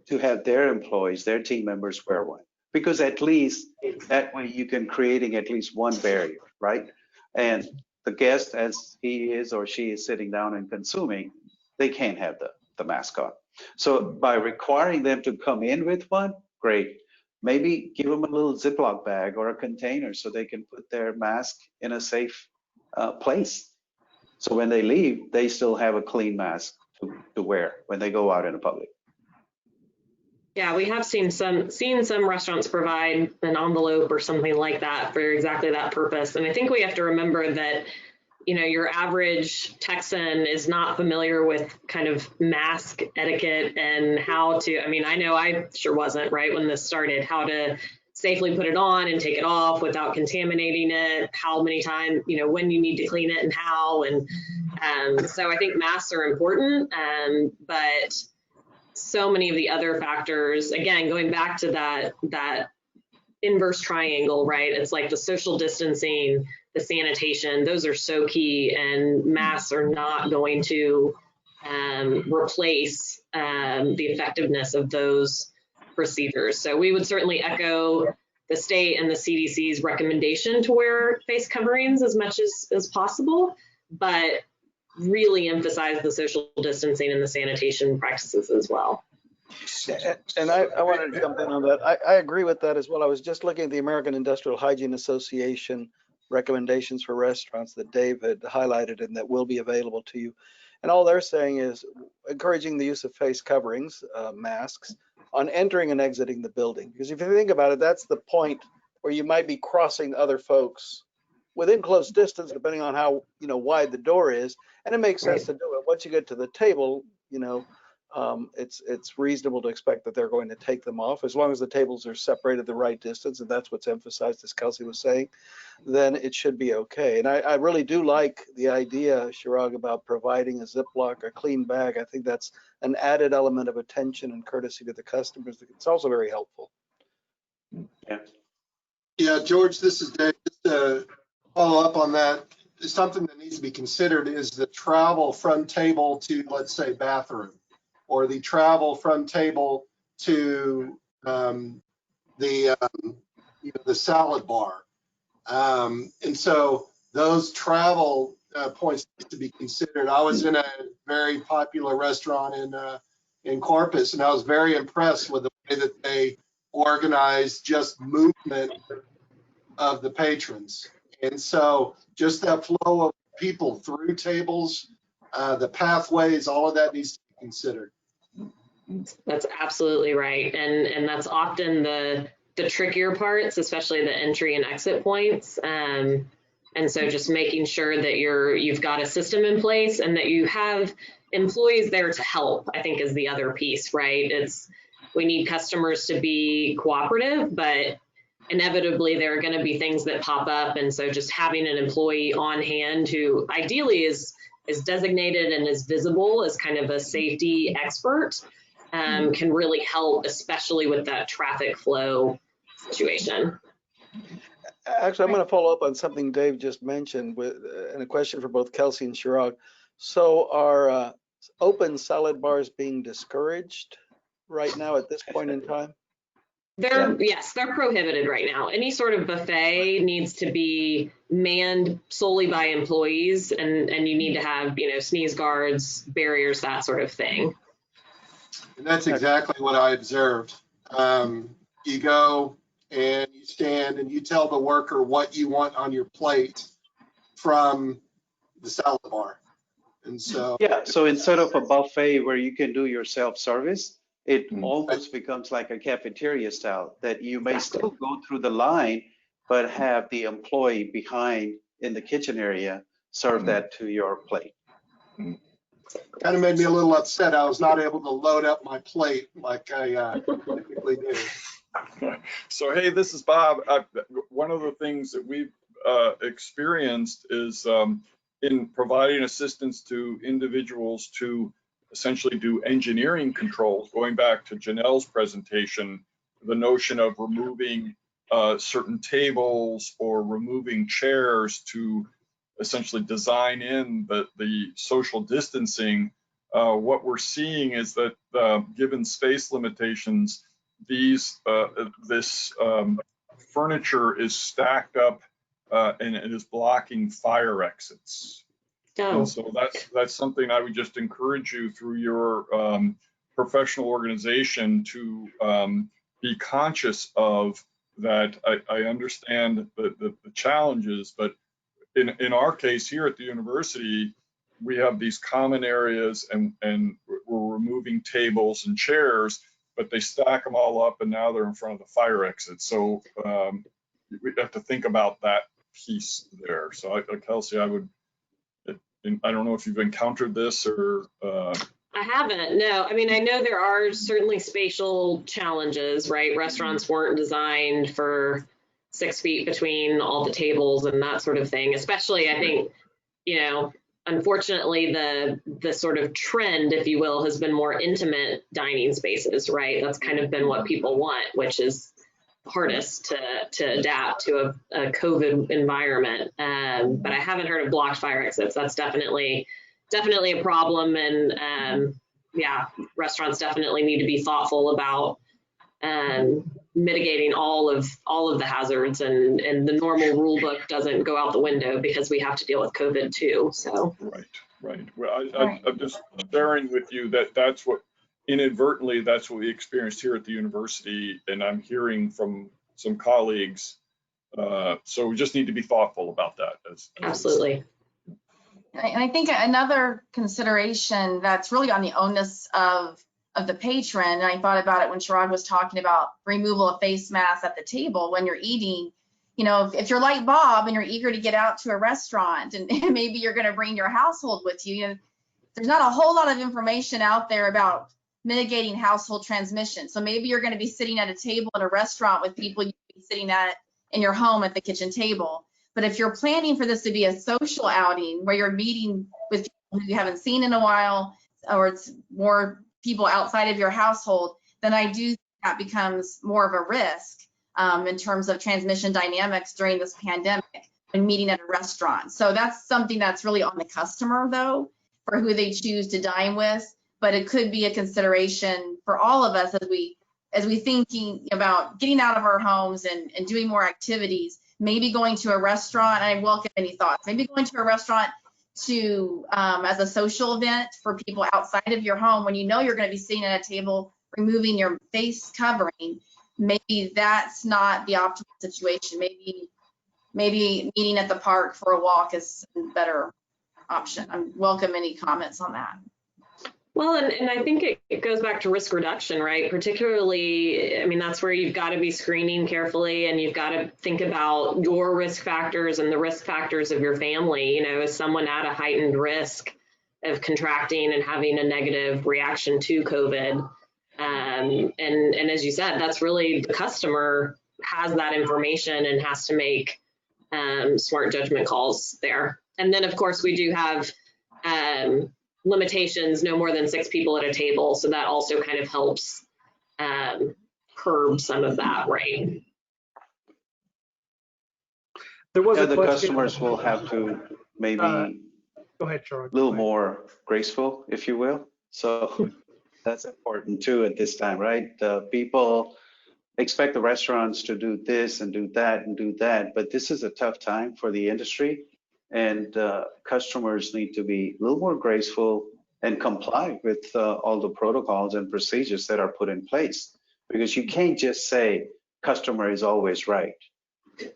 to have their employees, their team members wear one. Because at least that way you can creating at least one barrier, right? And the guest, as he is or she is sitting down and consuming, they can't have the mask on. So by requiring them to come in with one, great. Maybe give them a little Ziploc bag or a container so they can put their mask in a safe place. So when they leave, they still have a clean mask to wear when they go out in the public. Yeah, we have seen some restaurants provide an envelope or something like that for exactly that purpose. And I think we have to remember that, you know, your average Texan is not familiar with kind of mask etiquette and how to, I mean, I know I sure wasn't, right, when this started, how to safely put it on and take it off without contaminating it, how many times, you know, when you need to clean it and how. And so I think masks are important, but so many of the other factors, again, going back to that inverse triangle, right? It's like the social distancing, the sanitation, those are so key, and masks are not going to replace the effectiveness of those procedures. So we would certainly echo the state and the CDC's recommendation to wear face coverings as much as possible, but really emphasize the social distancing and the sanitation practices as well. And I wanted to jump in on that. I agree with that as well. I was just looking at the American Industrial Hygiene Association recommendations for restaurants that Dave had highlighted and that will be available to you. And all they're saying is encouraging the use of face coverings, masks, on entering and exiting the building. Because if you think about it, that's the point where you might be crossing other folks within close distance, depending on how, you know, wide the door is. And it makes sense to do it. Once you get to the table, you know, it's reasonable to expect that they're going to take them off as long as the tables are separated the right distance, and that's what's emphasized, as Kelsey was saying, then it should be okay. And I really do like the idea, Chirag, about providing a Ziploc or clean bag. I think that's an added element of attention and courtesy to the customers. It's also very helpful. Yeah, George, this is Dave. Just to follow up on that, something that needs to be considered is the travel from table to, let's say, bathroom, or the travel from table to the salad bar. And so those travel points need to be considered. I was in a very popular restaurant in Corpus, and I was very impressed with the way that they organized just movement of the patrons. And so just that flow of people through tables, the pathways, all of that needs to be considered. That's absolutely right. And that's often the trickier parts, especially the entry and exit points. And so just making sure that you've got a system in place and that you have employees there to help, I think, is the other piece, right? We need customers to be cooperative, but inevitably there are going to be things that pop up. And so just having an employee on hand who ideally is designated and is visible as kind of a safety expert can really help, especially with that traffic flow situation. Actually, I'm going to follow up on something Dave just mentioned and a question for both Kelsey and Chirag. So are open salad bars being discouraged right now at this point in time? Yes, they're prohibited right now. Any sort of buffet needs to be manned solely by employees, and you need to have, sneeze guards, barriers, that sort of thing. And that's exactly what I observed. You go and you stand and you tell the worker what you want on your plate from the salad bar. And so so instead of a buffet where you can do your self-service, it almost becomes like a cafeteria style, that you may still go through the line, but have the employee behind in the kitchen area serve that to your plate. kind of made me a little upset. I was not able to load up my plate like I typically do. So, hey, this is Bob. One of the things that we've experienced is in providing assistance to individuals to essentially do engineering controls, going back to Janelle's presentation, the notion of removing certain tables or removing chairs to essentially design in the social distancing. What we're seeing is that given space limitations, this furniture is stacked up and it is blocking fire exits. And so that's something I would just encourage you through your professional organization to be conscious of that. I understand the challenges, but in our case here at the university, we have these common areas and we're removing tables and chairs, but they stack them all up and now they're in front of the fire exit. So we have to think about that piece there. So Kelsey, I don't know if you've encountered this or. I haven't, no. I mean, I know there are certainly spatial challenges, right? Restaurants weren't designed for 6 feet between all the tables and that sort of thing, especially I think, you know, unfortunately the sort of trend, if you will, has been more intimate dining spaces, right? That's kind of been what people want, which is hardest to adapt to a COVID environment. But I haven't heard of blocked fire exits. That's definitely a problem, and yeah, restaurants definitely need to be thoughtful about mitigating all of the hazards, and the normal rule book doesn't go out the window because we have to deal with COVID too. So right. Well, I'm just sharing with you that that's what inadvertently that's what we experienced here at the university, and I'm hearing from some colleagues. So we just need to be thoughtful about that. Absolutely. And I think another consideration that's really on the onus of the patron, and I thought about it when Sharad was talking about removal of face masks at the table when you're eating. You know, if you're like Bob and you're eager to get out to a restaurant and maybe you're going to bring your household with you, you know, there's not a whole lot of information out there about mitigating household transmission. So maybe you're going to be sitting at a table at a restaurant with people you'd be sitting at in your home at the kitchen table. But if you're planning for this to be a social outing where you're meeting with people who you haven't seen in a while, or it's more people outside of your household, then I do think that becomes more of a risk in terms of transmission dynamics during this pandemic when meeting at a restaurant. So that's something that's really on the customer, though, for who they choose to dine with. But it could be a consideration for all of us as we thinking about getting out of our homes and doing more activities. Maybe going to a restaurant, and I welcome any thoughts, maybe going to a restaurant to as a social event for people outside of your home when you know you're going to be sitting at a table, removing your face covering. Maybe that's not the optimal situation. Maybe meeting at the park for a walk is a better option. I welcome any comments on that. Well, and I think it goes back to risk reduction, right? Particularly, I mean, that's where you've got to be screening carefully, and you've got to think about your risk factors and the risk factors of your family. You know, is someone at a heightened risk of contracting and having a negative reaction to COVID? And as you said, that's really the customer has that information and has to make smart judgment calls there. And then, of course, we do have limitations, no more than 6 people at a table. So that also kind of helps curb some of that, right? There was the customers will have to maybe go ahead, Charlie. a little more graceful, if you will. So that's important too at this time, right? People expect the restaurants to do this and do that and do that, but this is a tough time for the industry. And customers need to be a little more graceful and comply with all the protocols and procedures that are put in place, because you can't just say customer is always right.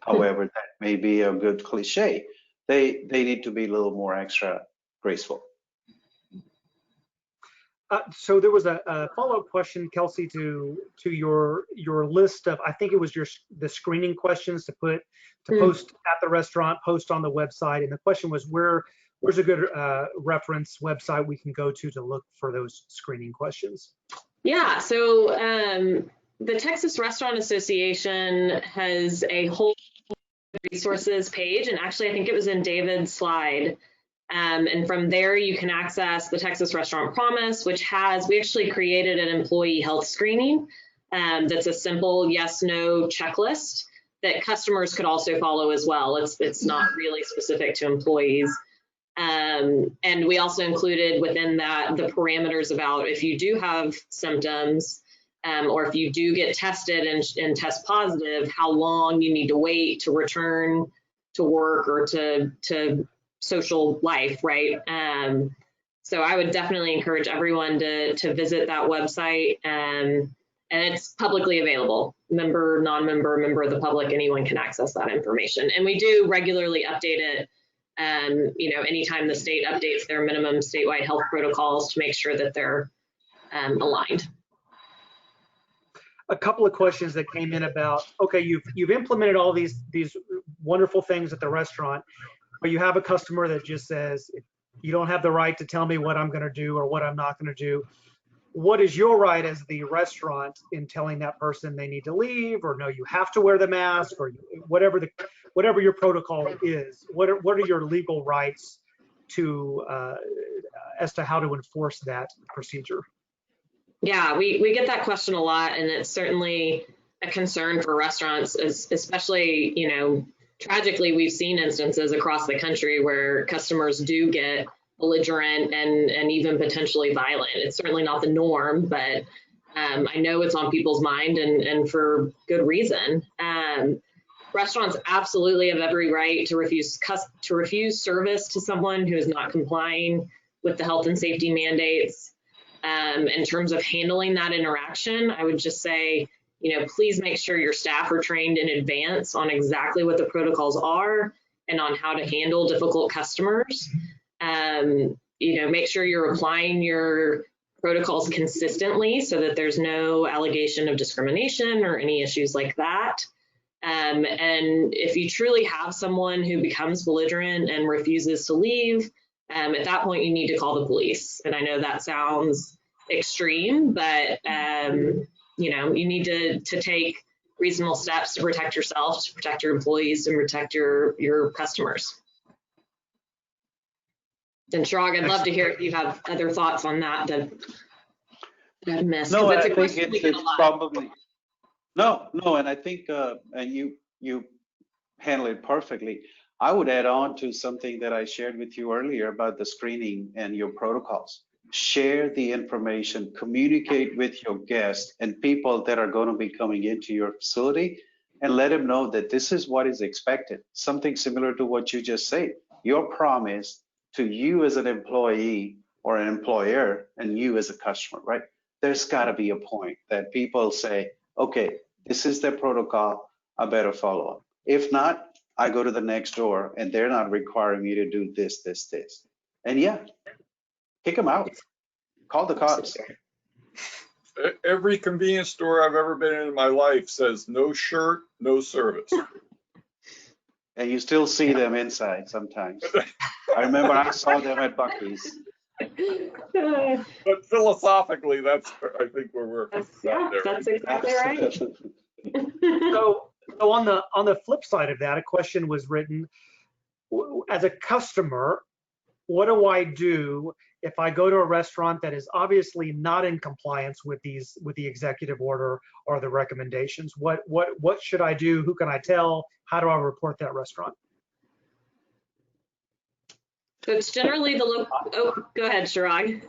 However, that may be a good cliche. They need to be a little more extra graceful. So there was a follow-up question, Kelsey, to your list of, I think it was the screening questions to post at the restaurant, post on the website, and the question was what where's a good reference website we can go to look for those screening questions? Yeah, so the Texas Restaurant Association has a whole resources page, and actually I think it was in David's slide. And from there you can access the Texas Restaurant Promise, which we actually created an employee health screening that's a simple yes/no checklist that customers could also follow as well. It's not really specific to employees. And we also included within that the parameters about if you do have symptoms or if you do get tested and test positive, how long you need to wait to return to work or to social life, right? So I would definitely encourage everyone to visit that website, and it's publicly available. Member, non-member, member of the public, anyone can access that information. And we do regularly update it, anytime the state updates their minimum statewide health protocols to make sure that they're aligned. A couple of questions that came in about, okay, you've implemented all these wonderful things at the restaurant, but you have a customer that just says, you don't have the right to tell me what I'm going to do or what I'm not going to do. What is your right as the restaurant in telling that person they need to leave, or no, you have to wear the mask, or whatever your protocol is? What are your legal rights to as to how to enforce that procedure? Yeah, we get that question a lot, and it's certainly a concern for restaurants, especially, tragically, we've seen instances across the country where customers do get belligerent and even potentially violent. It's certainly not the norm, but I know it's on people's mind, and for good reason. Restaurants absolutely have every right to refuse service to someone who is not complying with the health and safety mandates. In terms of handling that interaction, I would just say, please make sure your staff are trained in advance on exactly what the protocols are and on how to handle difficult customers. Make sure you're applying your protocols consistently so that there's no allegation of discrimination or any issues like that. And if you truly have someone who becomes belligerent and refuses to leave, at that point you need to call the police. And I know that sounds extreme, but you need to take reasonable steps to protect yourself, to protect your employees, and protect your customers. And Chirag, I'd love to hear if you have other thoughts on that that I've missed. No, I think it's probably no, and I think and you handle it perfectly. I would add on to something that I shared with you earlier about the screening and your protocols. Share the information, communicate with your guests and people that are going to be coming into your facility, and let them know that this is what is expected. Something similar to what you just said. Your promise to you as an employee or an employer and you as a customer, right? There's got to be a point that people say, okay, this is the protocol, I better follow up. If not, I go to the next door and they're not requiring me to do this. And yeah, kick them out. Call the cops. Every convenience store I've ever been in my life says no shirt, no service. And you still see them inside sometimes. I remember I saw them at Buc-ee's. But philosophically, that's, I think, where we're at there. That's exactly right. So on the flip side of that, a question was written, as a customer, what do I do if I go to a restaurant that is obviously not in compliance with the executive order or the recommendations? What should I do? Who can I tell? How do I report that restaurant? So it's generally oh, go ahead, Chirag.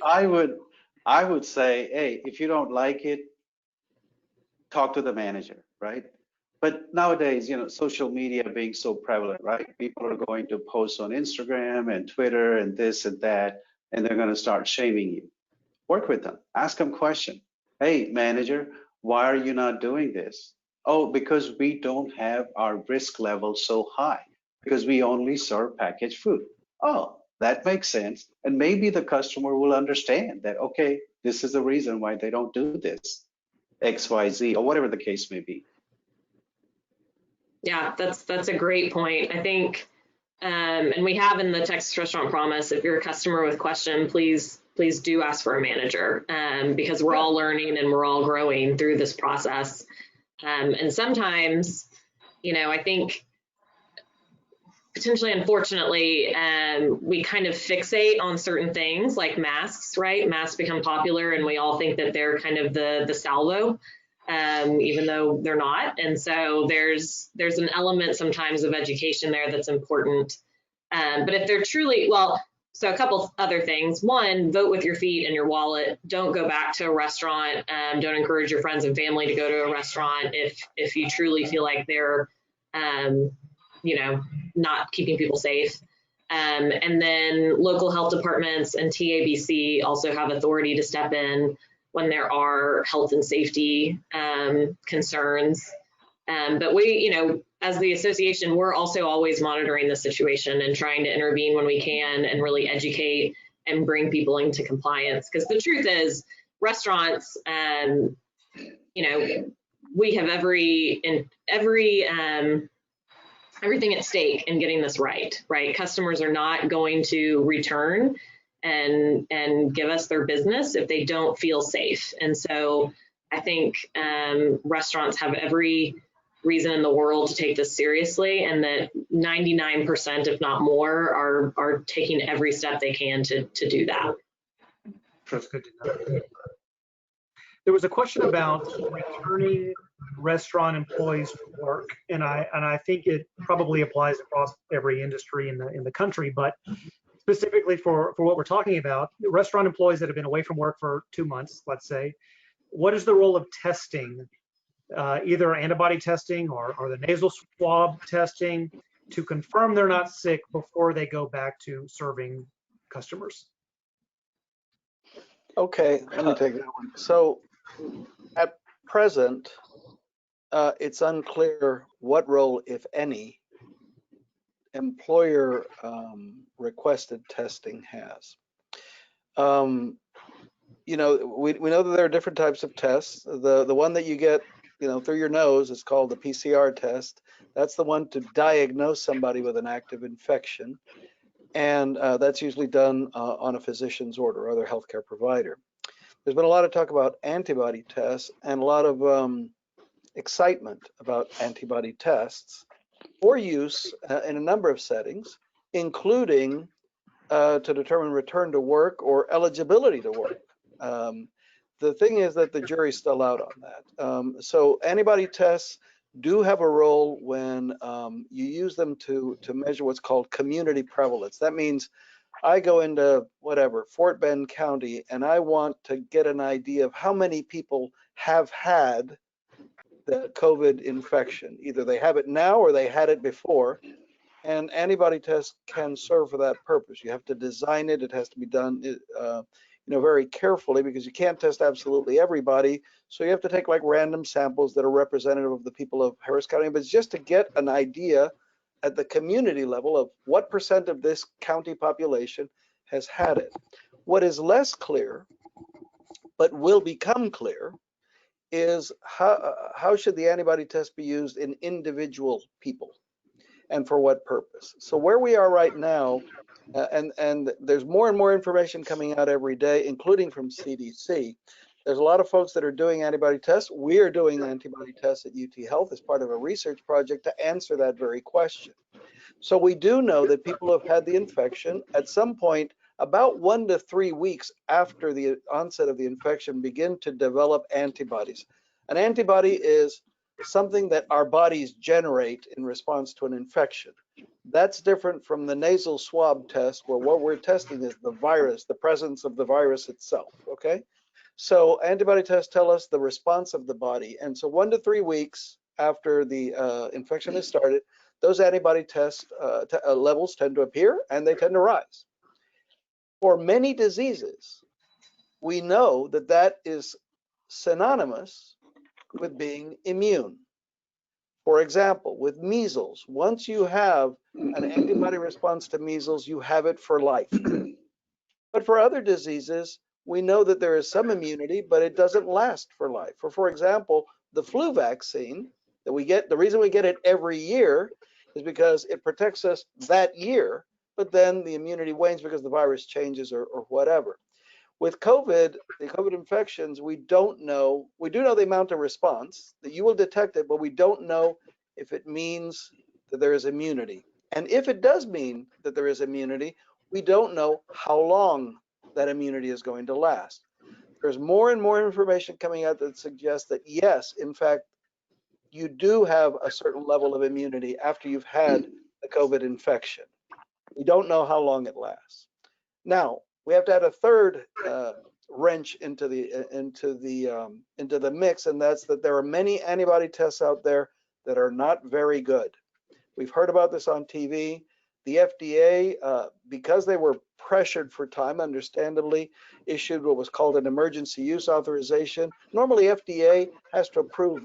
I would say, hey, if you don't like it, talk to the manager, right? But nowadays, social media being so prevalent, right? People are going to post on Instagram and Twitter and this and that, and they're going to start shaming you. Work with them. Ask them question. Hey, manager, why are you not doing this? Oh, because we don't have our risk level so high, because we only serve packaged food. Oh, that makes sense. And maybe the customer will understand that, okay, this is the reason why they don't do this, X, Y, Z, or whatever the case may be. Yeah, that's a great point. I think And we have in the Texas Restaurant Promise, if you're a customer with a question, please do ask for a manager, because we're all learning and we're all growing through this process. And sometimes, you know, I think potentially, unfortunately, we kind of fixate on certain things like masks, right? Masks become popular and we all think that they're kind of the salvo, even though they're not. And so there's an element sometimes of education there that's important. But if they're truly, well, so a couple other things. One, vote with your feet and your wallet. Don't go back to a restaurant. Don't encourage your friends and family to go to a restaurant if you truly feel like they're, you know, not keeping people safe. And then local health departments and TABC also have authority to step in when there are health and safety concerns. But we, you know, as the association, we're also always monitoring the situation and trying to intervene when we can and really educate and bring people into compliance. Because the truth is, restaurants, you know, we have everything at stake in getting this right? Customers are not going to return and give us their business if they don't feel safe. And so I think restaurants have every reason in the world to take this seriously, and that 99%, if not more, are taking every step they can to do that. That's good to know. There was a question about returning restaurant employees to work, and I think it probably applies across every industry in the country, but specifically for what we're talking about, restaurant employees that have been away from work for 2 months, let's say, what is the role of testing, either antibody testing or the nasal swab testing, to confirm they're not sick before they go back to serving customers? Okay, let me take that one. So at present, it's unclear what role, if any, employer requested testing has. You know, we know that there are different types of tests. The one that you get, you know, through your nose is called the PCR test. That's the one to diagnose somebody with an active infection. And that's usually done on a physician's order or other healthcare provider. There's been a lot of talk about antibody tests and a lot of excitement about antibody tests for use in a number of settings, including to determine return to work or eligibility to work. The thing is that the jury's still out on that. So antibody tests do have a role when you use them to measure what's called community prevalence. That means I go into whatever, Fort Bend County, and I want to get an idea of how many people have had the COVID infection. Either they have it now or they had it before. And antibody tests can serve for that purpose. You have to design it. It has to be done you know, very carefully, because you can't test absolutely everybody. So you have to take like random samples that are representative of the people of Harris County, but it's just to get an idea at the community level of what % of this county population has had it. What is less clear, but will become clear, is how should the antibody test be used in individual people and for what purpose. So where we are right now, and there's more and more information coming out every day, including from CDC. There's a lot of folks that are doing antibody tests. We are doing antibody tests at UT Health as part of a research project to answer that very question. So we do know that people who have had the infection at some point, about 1 to 3 weeks after the onset of the infection, begin to develop antibodies. An antibody is something that our bodies generate in response to an infection. That's different from the nasal swab test, where what we're testing is the virus, the presence of the virus itself, okay? So antibody tests tell us the response of the body. And so 1 to 3 weeks after the infection has started, those antibody test levels tend to appear and they tend to rise. For many diseases, we know that that is synonymous with being immune. For example, with measles, once you have an antibody response to measles, you have it for life. But for other diseases, we know that there is some immunity, but it doesn't last for life. For example, the flu vaccine that we get, the reason we get it every year is because it protects us that year, but then the immunity wanes because the virus changes or whatever. With COVID, the COVID infections, we don't know. We do know they mount a response, that you will detect it, but we don't know if it means that there is immunity. And if it does mean that there is immunity, we don't know how long that immunity is going to last. There's more and more information coming out that suggests that yes, in fact, you do have a certain level of immunity after you've had the COVID infection. We don't know how long it lasts. Now, we have to add a third wrench into the mix, and that's that there are many antibody tests out there that are not very good. We've heard about this on TV. The FDA, because they were pressured for time, understandably, issued what was called an emergency use authorization. Normally, FDA has to approve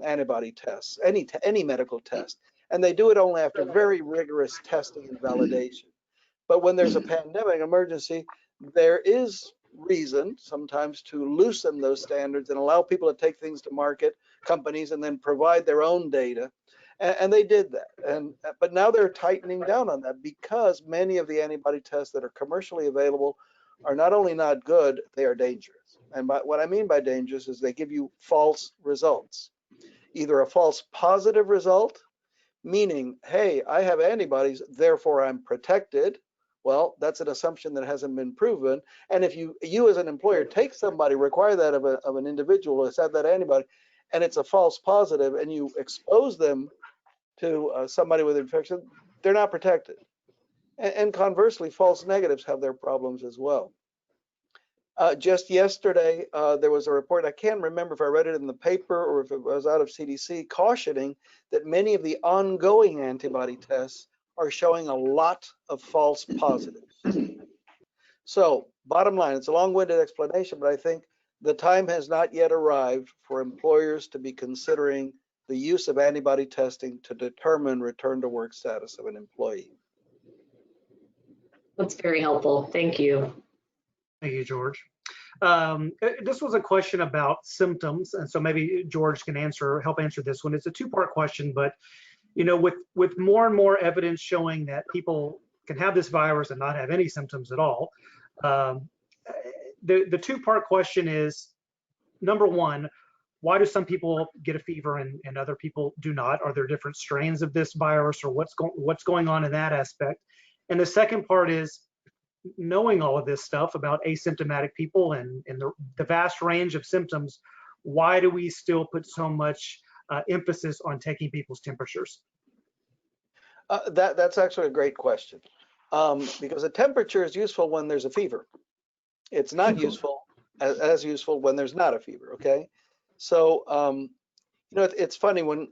antibody tests, any medical test, and they do it only after very rigorous testing and validation. But when there's a pandemic emergency, there is reason sometimes to loosen those standards and allow people to take things to market, companies, and then provide their own data. And they did that. But now they're tightening down on that because many of the antibody tests that are commercially available are not only not good, they are dangerous. And what I mean by dangerous is they give you false results. Either a false positive result, meaning, hey, I have antibodies, therefore I'm protected. Well, that's an assumption that hasn't been proven. And if you as an employer take somebody, require that of an individual who has had that antibody, and it's a false positive, and you expose them to somebody with infection, they're not protected. And conversely, false negatives have their problems as well. Just yesterday, there was a report, I can't remember if I read it in the paper or if it was out of CDC, cautioning that many of the ongoing antibody tests are showing a lot of false positives. So bottom line, it's a long-winded explanation, but I think the time has not yet arrived for employers to be considering the use of antibody testing to determine return to work status of an employee. That's very helpful. Thank you. Thank you, George. This was a question about symptoms, and so maybe George can help answer this one. It's a two-part question, but you know, with more and more evidence showing that people can have this virus and not have any symptoms at all, the two-part question is, number one, why do some people get a fever and other people do not? Are there different strains of this virus, or what's going on in that aspect? And the second part is, knowing all of this stuff about asymptomatic people and the vast range of symptoms, why do we still put so much emphasis on taking people's temperatures? That's actually a great question, because a temperature is useful when there's a fever. It's not useful as useful when there's not a fever. Okay, so you know, it's funny when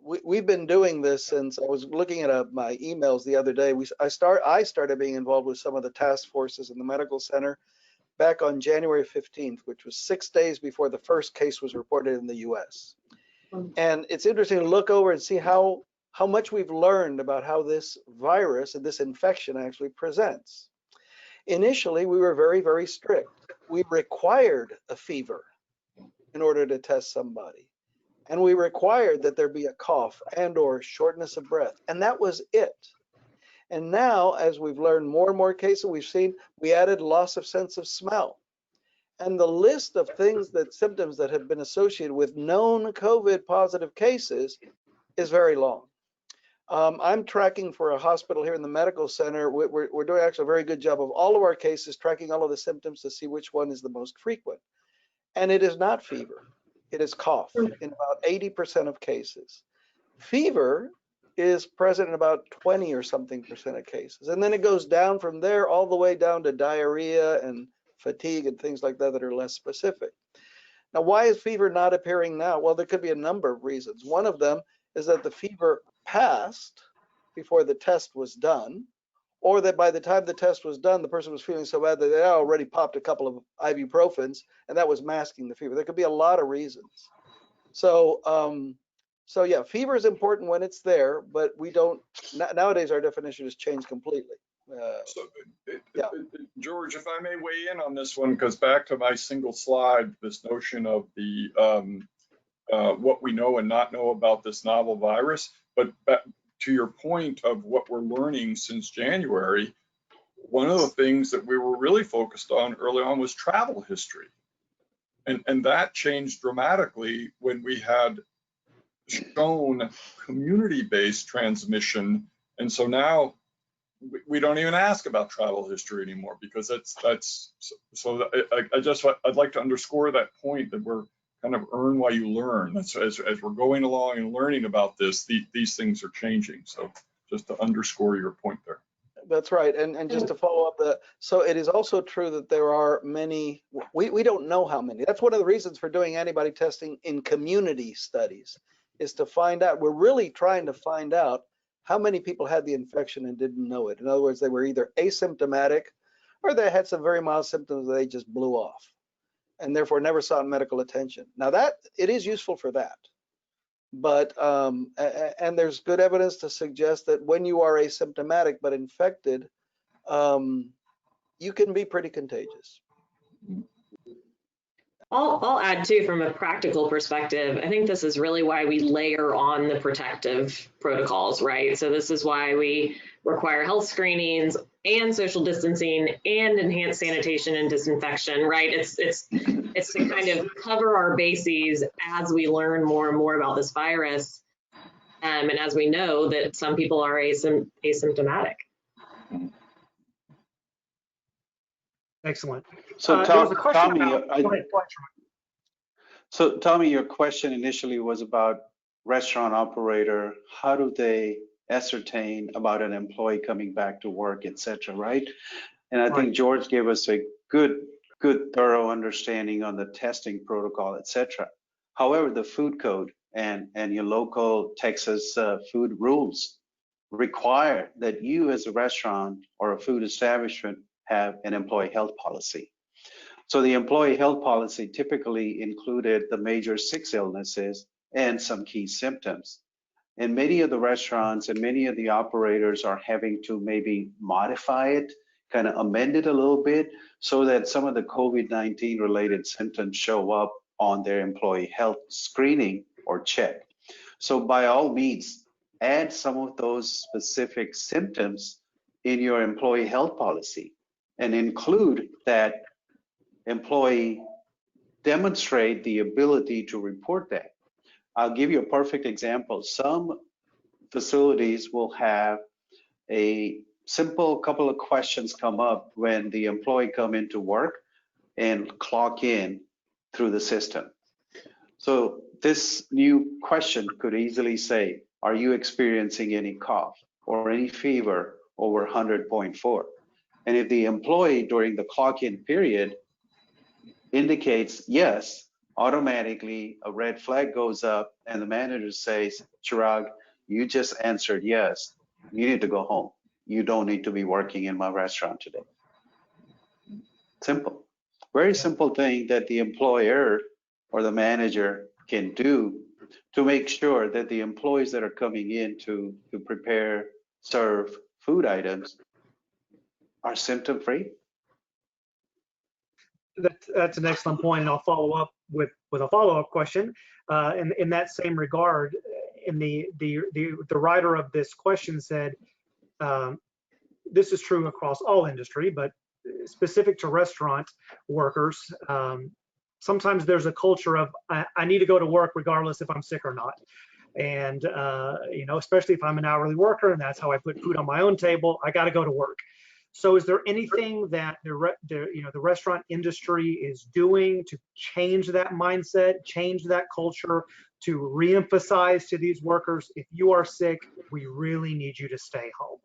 we've been doing this since I was looking at my emails the other day. I started being involved with some of the task forces in the medical center back on January 15th, which was 6 days before the first case was reported in the US. And it's interesting to look over and see how much we've learned about how this virus and this infection actually presents. Initially, we were very, very strict. We required a fever in order to test somebody. And we required that there be a cough and or shortness of breath. And that was it. And now, as we've learned more and more cases, we added loss of sense of smell. And the list of symptoms that have been associated with known COVID positive cases is very long. I'm tracking for a hospital here in the medical center. We're doing actually a very good job of all of our cases, tracking all of the symptoms to see which one is the most frequent. And it is not fever. It is cough in about 80% of cases. Fever is present in about 20 or something percent of cases. And then it goes down from there all the way down to diarrhea and fatigue and things like that are less specific. Now, why is fever not appearing now? Well, there could be a number of reasons. One of them is that the fever passed before the test was done, or that by the time the test was done, the person was feeling so bad that they already popped a couple of ibuprofens, and that was masking the fever. There could be a lot of reasons. So yeah, fever is important when it's there, but we don't, nowadays our definition has changed completely. George, if I may weigh in on this one, because back to my single slide, this notion of the what we know and not know about this novel virus, But to your point of what we're learning since January, one of the things that we were really focused on early on was travel history. And that changed dramatically when we had shown community-based transmission. And so now we don't even ask about travel history anymore, because I'd like to underscore that point, that we're kind of earn while you learn. That's as we're going along and learning about this, these things are changing. So just to underscore your point there. That's right. And just to follow up that, so it is also true that there are many, we don't know how many. That's one of the reasons for doing antibody testing in community studies, is to find out. We're really trying to find out how many people had the infection and didn't know it. In other words, they were either asymptomatic or they had some very mild symptoms that they just blew off and therefore never sought medical attention. Now that, it is useful for that. But, and there's good evidence to suggest that when you are asymptomatic but infected, you can be pretty contagious. I'll add too, from a practical perspective, I think this is really why we layer on the protective protocols, right? So this is why we require health screenings and social distancing and enhanced sanitation and disinfection, right? It's to kind of cover our bases as we learn more and more about this virus. And as we know that some people are asymptomatic. Excellent. So there was a question Tommy, about, go ahead. so Tommy, your question initially was about restaurant operator. How do they ascertain about an employee coming back to work, et cetera, right? And I think George gave us a good thorough understanding on the testing protocol, et cetera. However, the food code and your local Texas food rules require that you as a restaurant or a food establishment have an employee health policy. So the employee health policy typically included the major 6 illnesses and some key symptoms. And many of the restaurants and many of the operators are having to maybe modify it, kind of amend it a little bit, so that some of the COVID-19 related symptoms show up on their employee health screening or check. So by all means, add some of those specific symptoms in your employee health policy and include that employee demonstrate the ability to report that. I'll give you a perfect example. Some facilities will have a simple couple of questions come up when the employee come into work and clock in through the system. So this new question could easily say, are you experiencing any cough or any fever over 100.4? And if the employee during the clock-in period indicates yes, automatically a red flag goes up and the manager says, Chirag, you just answered yes, you need to go home. You don't need to be working in my restaurant today. Simple. Very simple thing that the employer or the manager can do to make sure that the employees that are coming in to prepare, serve food are symptom-free. That's an excellent point, and I'll follow up with a follow-up question. In that same regard, the writer of this question said, this is true across all industry, but specific to restaurant workers, sometimes there's a culture of I need to go to work regardless if I'm sick or not. And you know, especially if I'm an hourly worker and that's how I put food on my own table, I got to go to work. So is there anything that the restaurant industry is doing to change that mindset, change that culture, to reemphasize to these workers, if you are sick, we really need you to stay home?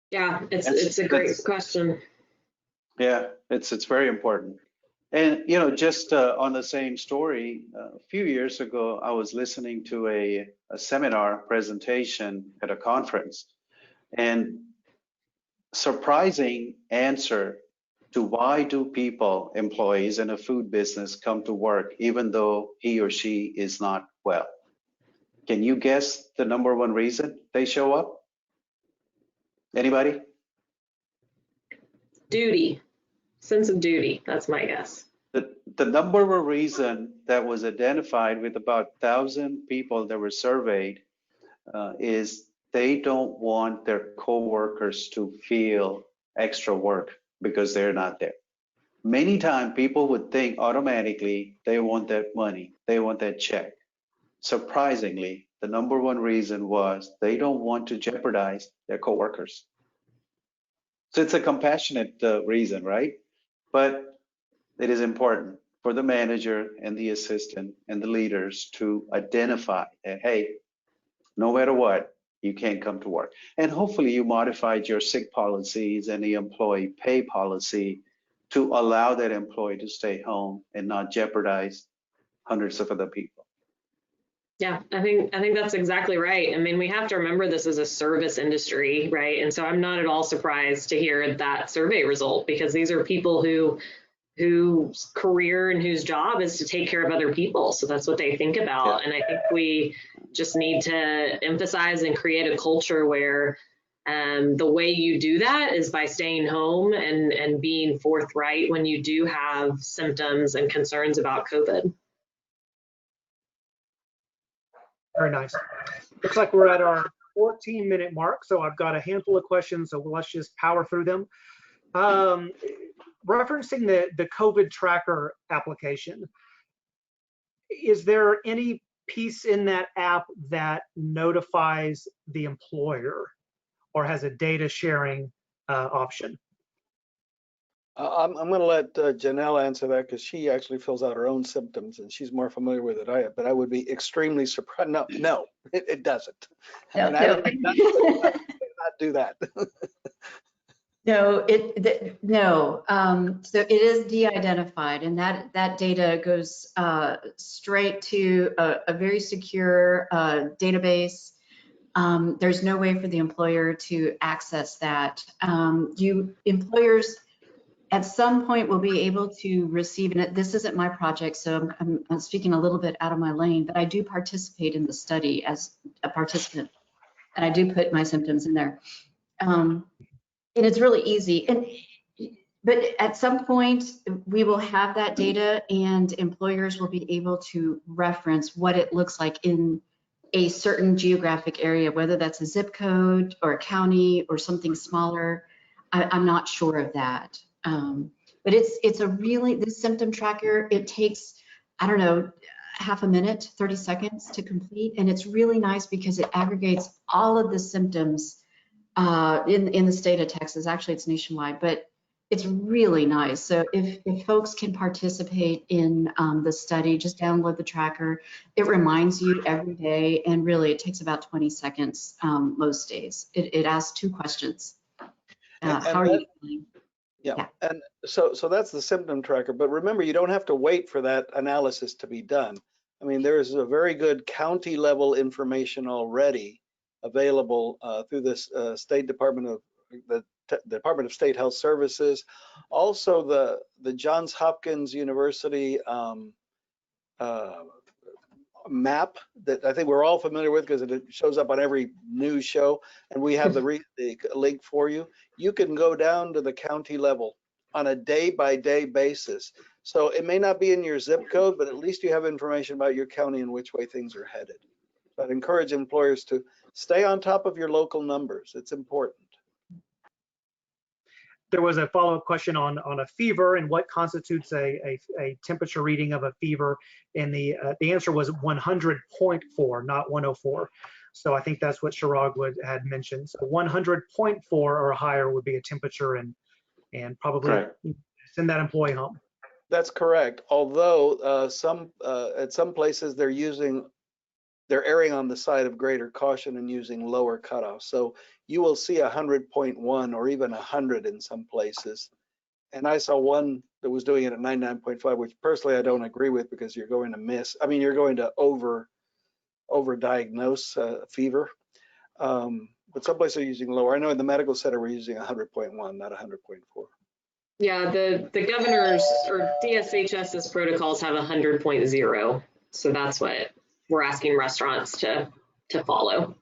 Yeah, it's a great question. Yeah, it's very important. And you know, just on the same story, a few years ago, I was listening to a seminar presentation at a conference, and surprising answer to why do people, employees in a food business, come to work even though he or she is not well? Can you guess the number one reason they show up? Anybody? Duty, sense of duty, that's my guess. The number one reason that was identified with about 1,000 people that were surveyed is they don't want their coworkers to feel extra work because they're not there. Many times people would think automatically they want that money, they want that check. Surprisingly, the number one reason was they don't want to jeopardize their coworkers. So it's a compassionate reason, right? But it is important for the manager and the assistant and the leaders to identify that, hey, no matter what, you can't come to work. And hopefully you modified your sick policies and the employee pay policy to allow that employee to stay home and not jeopardize hundreds of other people. Yeah, I think that's exactly right. I mean, we have to remember this is a service industry, right? And so I'm not at all surprised to hear that survey result, because these are people whose career and whose job is to take care of other people. So that's what they think about. Yeah. And I think we just need to emphasize and create a culture where the way you do that is by staying home and being forthright when you do have symptoms and concerns about COVID. Very nice. Looks like we're at our 14-minute mark, so I've got a handful of questions, so let's just power through them. Referencing the COVID tracker application, is there any piece in that app that notifies the employer or has a data sharing option? I'm going to let Janelle answer that, because she actually fills out her own symptoms and she's more familiar with it than I am. But I would be extremely surprised. No, it doesn't. I mean, I don't not do that. No, so it is de-identified, and that data goes straight to a very secure database. There's no way for the employer to access that. Employers at some point will be able to receive, and this isn't my project, so I'm speaking a little bit out of my lane, but I do participate in the study as a participant, and I do put my symptoms in there. And it's really easy. But at some point, we will have that data, and employers will be able to reference what it looks like in a certain geographic area, whether that's a zip code or a county or something smaller. I'm not sure of that. But it's a really, this symptom tracker, it takes, I don't know, half a minute, 30 seconds to complete. And it's really nice because it aggregates all of the symptoms in the state of Texas. Actually, it's nationwide, but it's really nice. So if folks can participate in the study, just download the tracker. It reminds you every day, and really it takes about 20 seconds most days. It asks 2 questions. How are you feeling? Yeah, and so that's the symptom tracker. But remember, you don't have to wait for that analysis to be done. I mean, there is a very good county level information already available through this State Department of the Department of State Health Services. Also, the Johns Hopkins University map that I think we're all familiar with because it shows up on every news show, and we have the link for you. You can go down to the county level on a day-by-day basis. So it may not be in your zip code, but at least you have information about your county and which way things are headed. So I'd encourage employers to stay on top of your local numbers. It's important. There was a follow-up question on a fever and what constitutes a temperature reading of a fever, and the answer was 100.4, not 104. So I think that's what Chirag had mentioned. So 100.4 or higher would be a temperature, and probably send that employee home. That's correct. Although at some places they're erring on the side of greater caution and using lower cutoffs. So you will see 100.1 or even 100 in some places. And I saw one that was doing it at 99.5, which personally I don't agree with, because you're going to miss. I mean, you're going to over-diagnose fever. But some places are using lower. I know in the medical center we're using 100.1, not 100.4. Yeah, the governor's or DSHS's protocols have 100.0. So that's what we're asking restaurants to follow.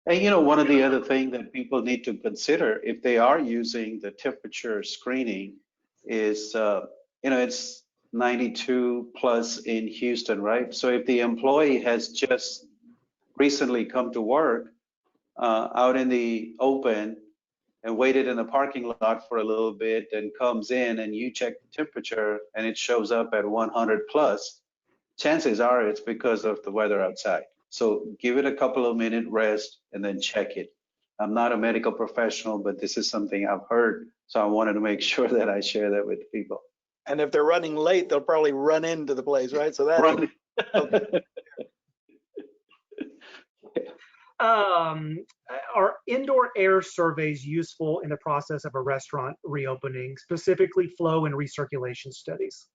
And one of the other things that people need to consider if they are using the temperature screening is, it's 92 plus in Houston, right? So if the employee has just recently come to work out in the open and waited in the parking lot for a little bit and comes in and you check the temperature and it shows up at 100 plus, chances are it's because of the weather outside. So give it a couple of minute rest and then check it. I'm not a medical professional, but this is something I've heard. So I wanted to make sure that I share that with people. And if they're running late, they'll probably run into the place, right? So that Are indoor air surveys useful in the process of a restaurant reopening, specifically flow and recirculation studies?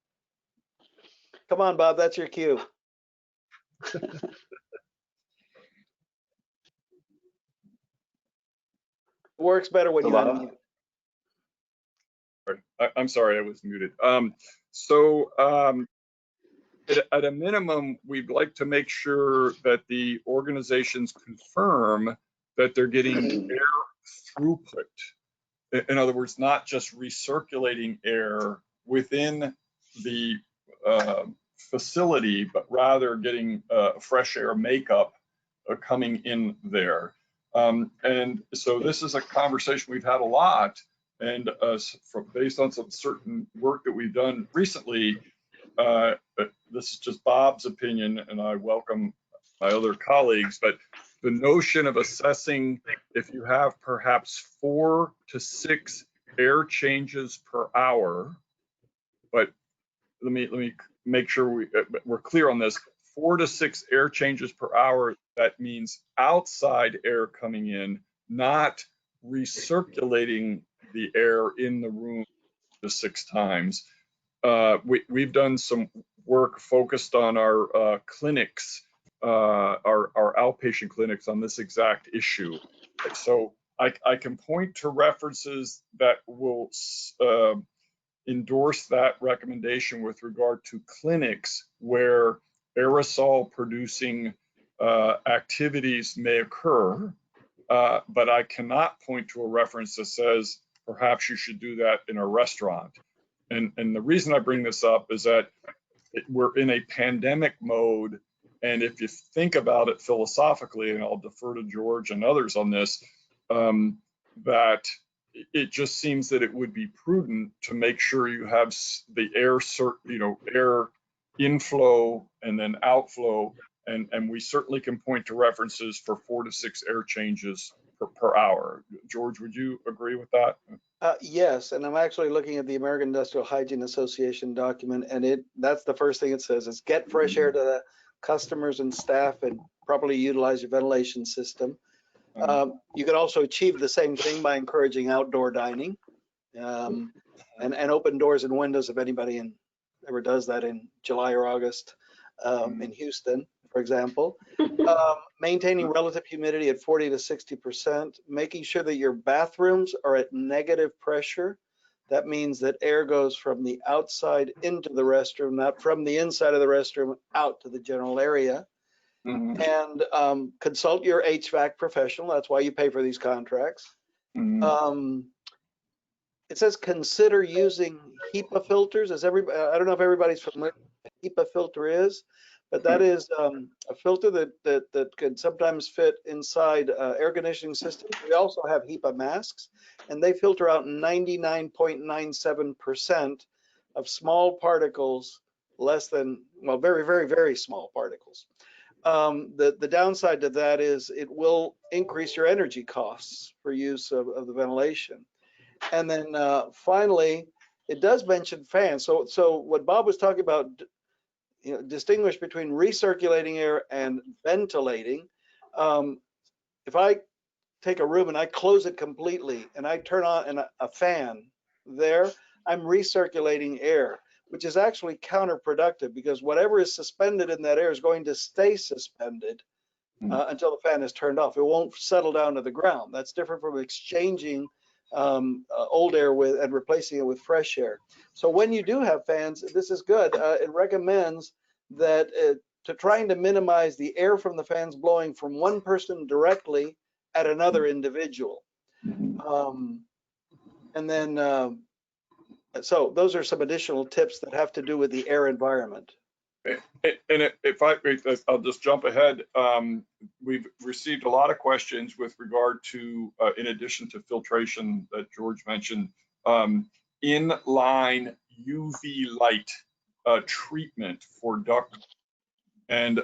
Come on, Bob, that's your cue. Works better when you unmute. I'm sorry, I was muted. At a minimum, we'd like to make sure that the organizations confirm that they're getting air throughput. In other words, not just recirculating air within the facility, but rather getting fresh air makeup coming in there. And so this is a conversation we've had a lot, and based on some certain work that we've done recently, this is just Bob's opinion, and I welcome my other colleagues, but the notion of assessing if you have perhaps 4 to 6 air changes per hour, but let me make sure we're clear on this. 4 to 6 air changes per hour, that means outside air coming in, not recirculating the air in the room to 6 times. We've done some work focused on our clinics, our outpatient clinics on this exact issue. So I can point to references that will endorse that recommendation with regard to clinics where aerosol producing activities may occur, but I cannot point to a reference that says perhaps you should do that in a restaurant. And the reason I bring this up is that we're in a pandemic mode, and if you think about it philosophically, and I'll defer to George and others on this, that it just seems that it would be prudent to make sure you have the air inflow and then outflow, and we certainly can point to references for 4 to 6 air changes per hour. George, would you agree with that? Yes, and I'm actually looking at the American Industrial Hygiene Association document, and that's the first thing it says is get fresh air to the customers and staff and properly utilize your ventilation system. You can also achieve the same thing by encouraging outdoor dining and open doors and windows if anybody ever does that in July or August in Houston, for example. Maintaining relative humidity at 40 to 60%, making sure that your bathrooms are at negative pressure. That means that air goes from the outside into the restroom, not from the inside of the restroom out to the general area. And consult your HVAC professional. That's why you pay for these contracts. It says consider using HEPA filters. I don't know if everybody's familiar with what a HEPA filter is, but that is a filter that can sometimes fit inside air conditioning systems. We also have HEPA masks, and they filter out 99.97% of small particles, less than, well, very, very, very small particles. The downside to that is it will increase your energy costs for use of the ventilation. And then finally, it does mention fans. So what Bob was talking about, distinguish between recirculating air and ventilating. If I take a room and I close it completely and I turn on a fan there, I'm recirculating air, which is actually counterproductive because whatever is suspended in that air is going to stay suspended until the fan is turned off. It won't settle down to the ground. That's different from exchanging old air and replacing it with fresh air. So when you do have fans, this is good. It recommends that trying to minimize the air from the fans blowing from one person directly at another individual. And then, so those are some additional tips that have to do with the air environment. I'll just jump ahead. We've received a lot of questions with regard to, in addition to filtration that George mentioned, inline UV light treatment for duct. And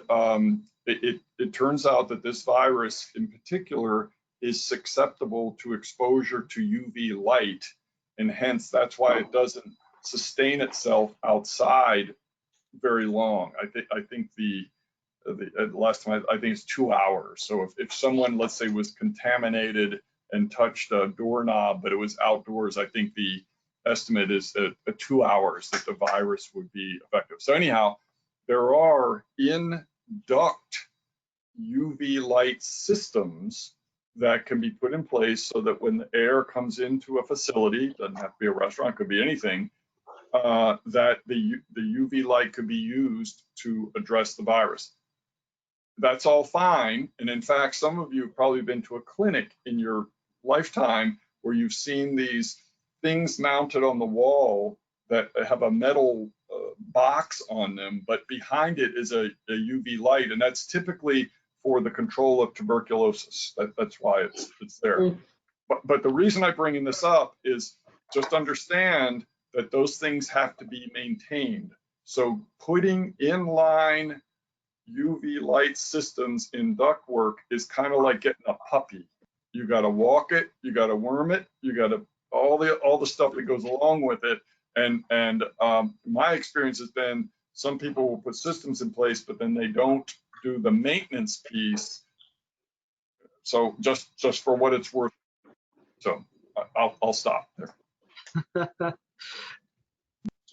it turns out that this virus in particular is susceptible to exposure to UV light, and hence that's why it doesn't sustain itself outside very long. I think the last time I think it's 2 hours. So if someone, let's say, was contaminated and touched a doorknob, but it was outdoors, I think the estimate is 2 hours that the virus would be effective. So anyhow, there are in duct UV light systems that can be put in place so that when the air comes into a facility, doesn't have to be a restaurant, could be anything, that the UV light could be used to address the virus. That's all fine. And in fact, some of you have probably been to a clinic in your lifetime where you've seen these things mounted on the wall that have a metal box on them, but behind it is a UV light, and that's typically for the control of tuberculosis. That's why it's there. But the reason I'm bringing this up is just understand that those things have to be maintained. So putting inline UV light systems in ductwork is kind of like getting a puppy. You got to walk it, you got to worm it, you got to all the stuff that goes along with it. And my experience has been some people will put systems in place, but then they don't do the maintenance piece. So just for what it's worth. So I'll stop there.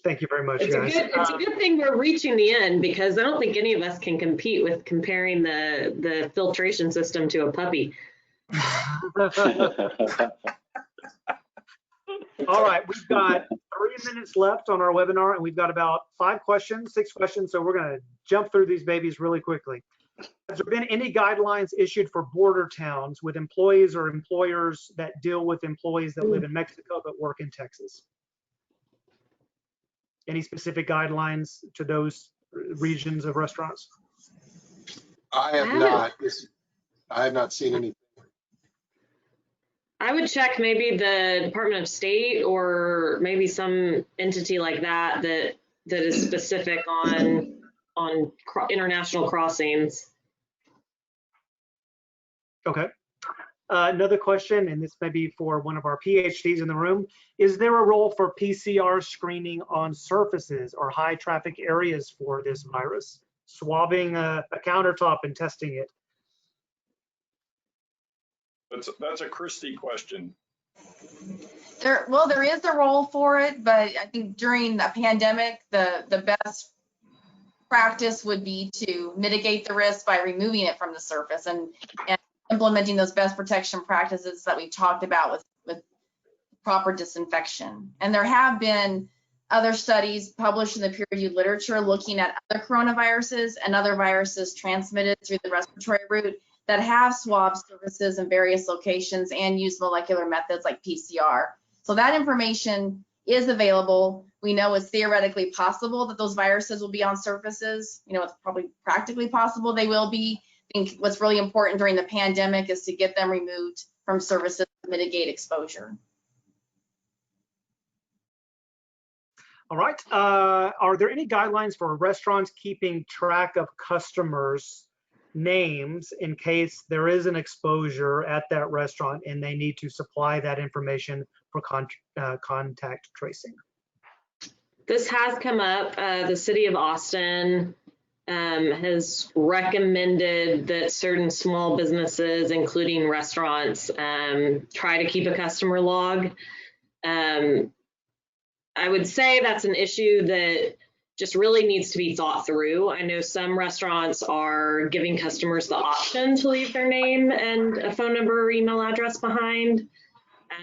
Thank you very much, guys. It's a good thing we're reaching the end, because I don't think any of us can compete with comparing the filtration system to a puppy. All right, we've got 3 minutes left on our webinar, and we've got about 6 questions. So we're going to jump through these babies really quickly. Has there been any guidelines issued for border towns with employees or employers that deal with employees that live in Mexico but work in Texas? Any specific guidelines to those regions of restaurants? I have not seen any. I would check maybe the Department of State or maybe some entity like that is specific on international crossings. Okay. Another question, and this may be for one of our PhDs in the room. Is there a role for PCR screening on surfaces or high traffic areas for this virus? Swabbing a countertop and testing it? That's a Christie question. There is a role for it, but I think during a pandemic, the best practice would be to mitigate the risk by removing it from the surface and implementing those best protection practices that we talked about with proper disinfection. And there have been other studies published in the peer-reviewed literature looking at other coronaviruses and other viruses transmitted through the respiratory route that have swabbed surfaces in various locations and use molecular methods like PCR. So that information is available. We know it's theoretically possible that those viruses will be on surfaces. You know, it's probably practically possible they will be. I think what's really important during the pandemic is to get them removed from surfaces to mitigate exposure. All right. Are there any guidelines for restaurants keeping track of customers' names in case there is an exposure at that restaurant and they need to supply that information for contact tracing? This has come up. The city of Austin has recommended that certain small businesses, including restaurants, try to keep a customer log. I would say that's an issue that just really needs to be thought through. I know some restaurants are giving customers the option to leave their name and a phone number or email address behind.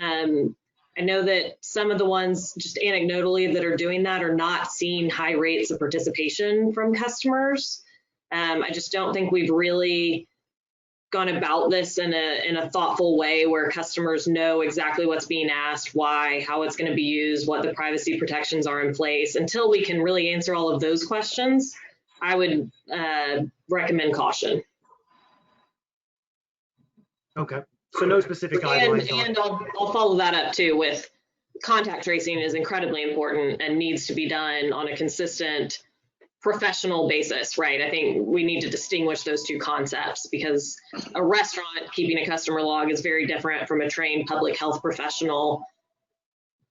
I know that some of the ones, just anecdotally, that are doing that are not seeing high rates of participation from customers. I just don't think we've really gone about this in a thoughtful way where customers know exactly what's being asked, why, how it's going to be used, what the privacy protections are in place. Until we can really answer all of those questions, I would recommend caution. Okay, so no specific guidelines. And I'll follow that up too with contact tracing is incredibly important and needs to be done on a consistent professional basis, right? I think we need to distinguish those two concepts because a restaurant keeping a customer log is very different from a trained public health professional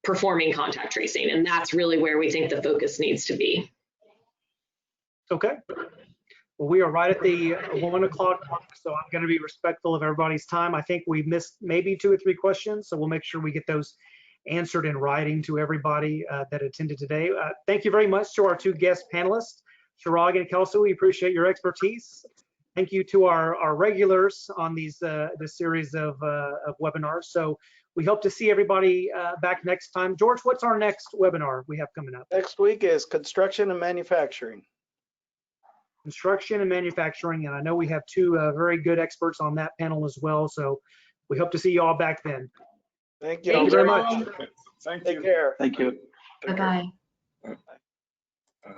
performing contact tracing. And that's really where we think the focus needs to be. Okay. Well, we are right at the 1 o'clock mark, so I'm going to be respectful of everybody's time. I think we missed maybe 2 or 3 questions, so we'll make sure we get those answered in writing to everybody that attended today. Thank you very much to our 2 guest panelists, Chirag and Kelsey. We appreciate your expertise. Thank you to our regulars on these this series of webinars. So we hope to see everybody back next time. George, what's our next webinar we have coming up? Next week is construction and manufacturing. Construction and manufacturing, and I know we have 2 very good experts on that panel as well. So we hope to see you all back then. Thank you. Thank you very much. Thank Take you. care. Thank you. Bye-bye. Uh,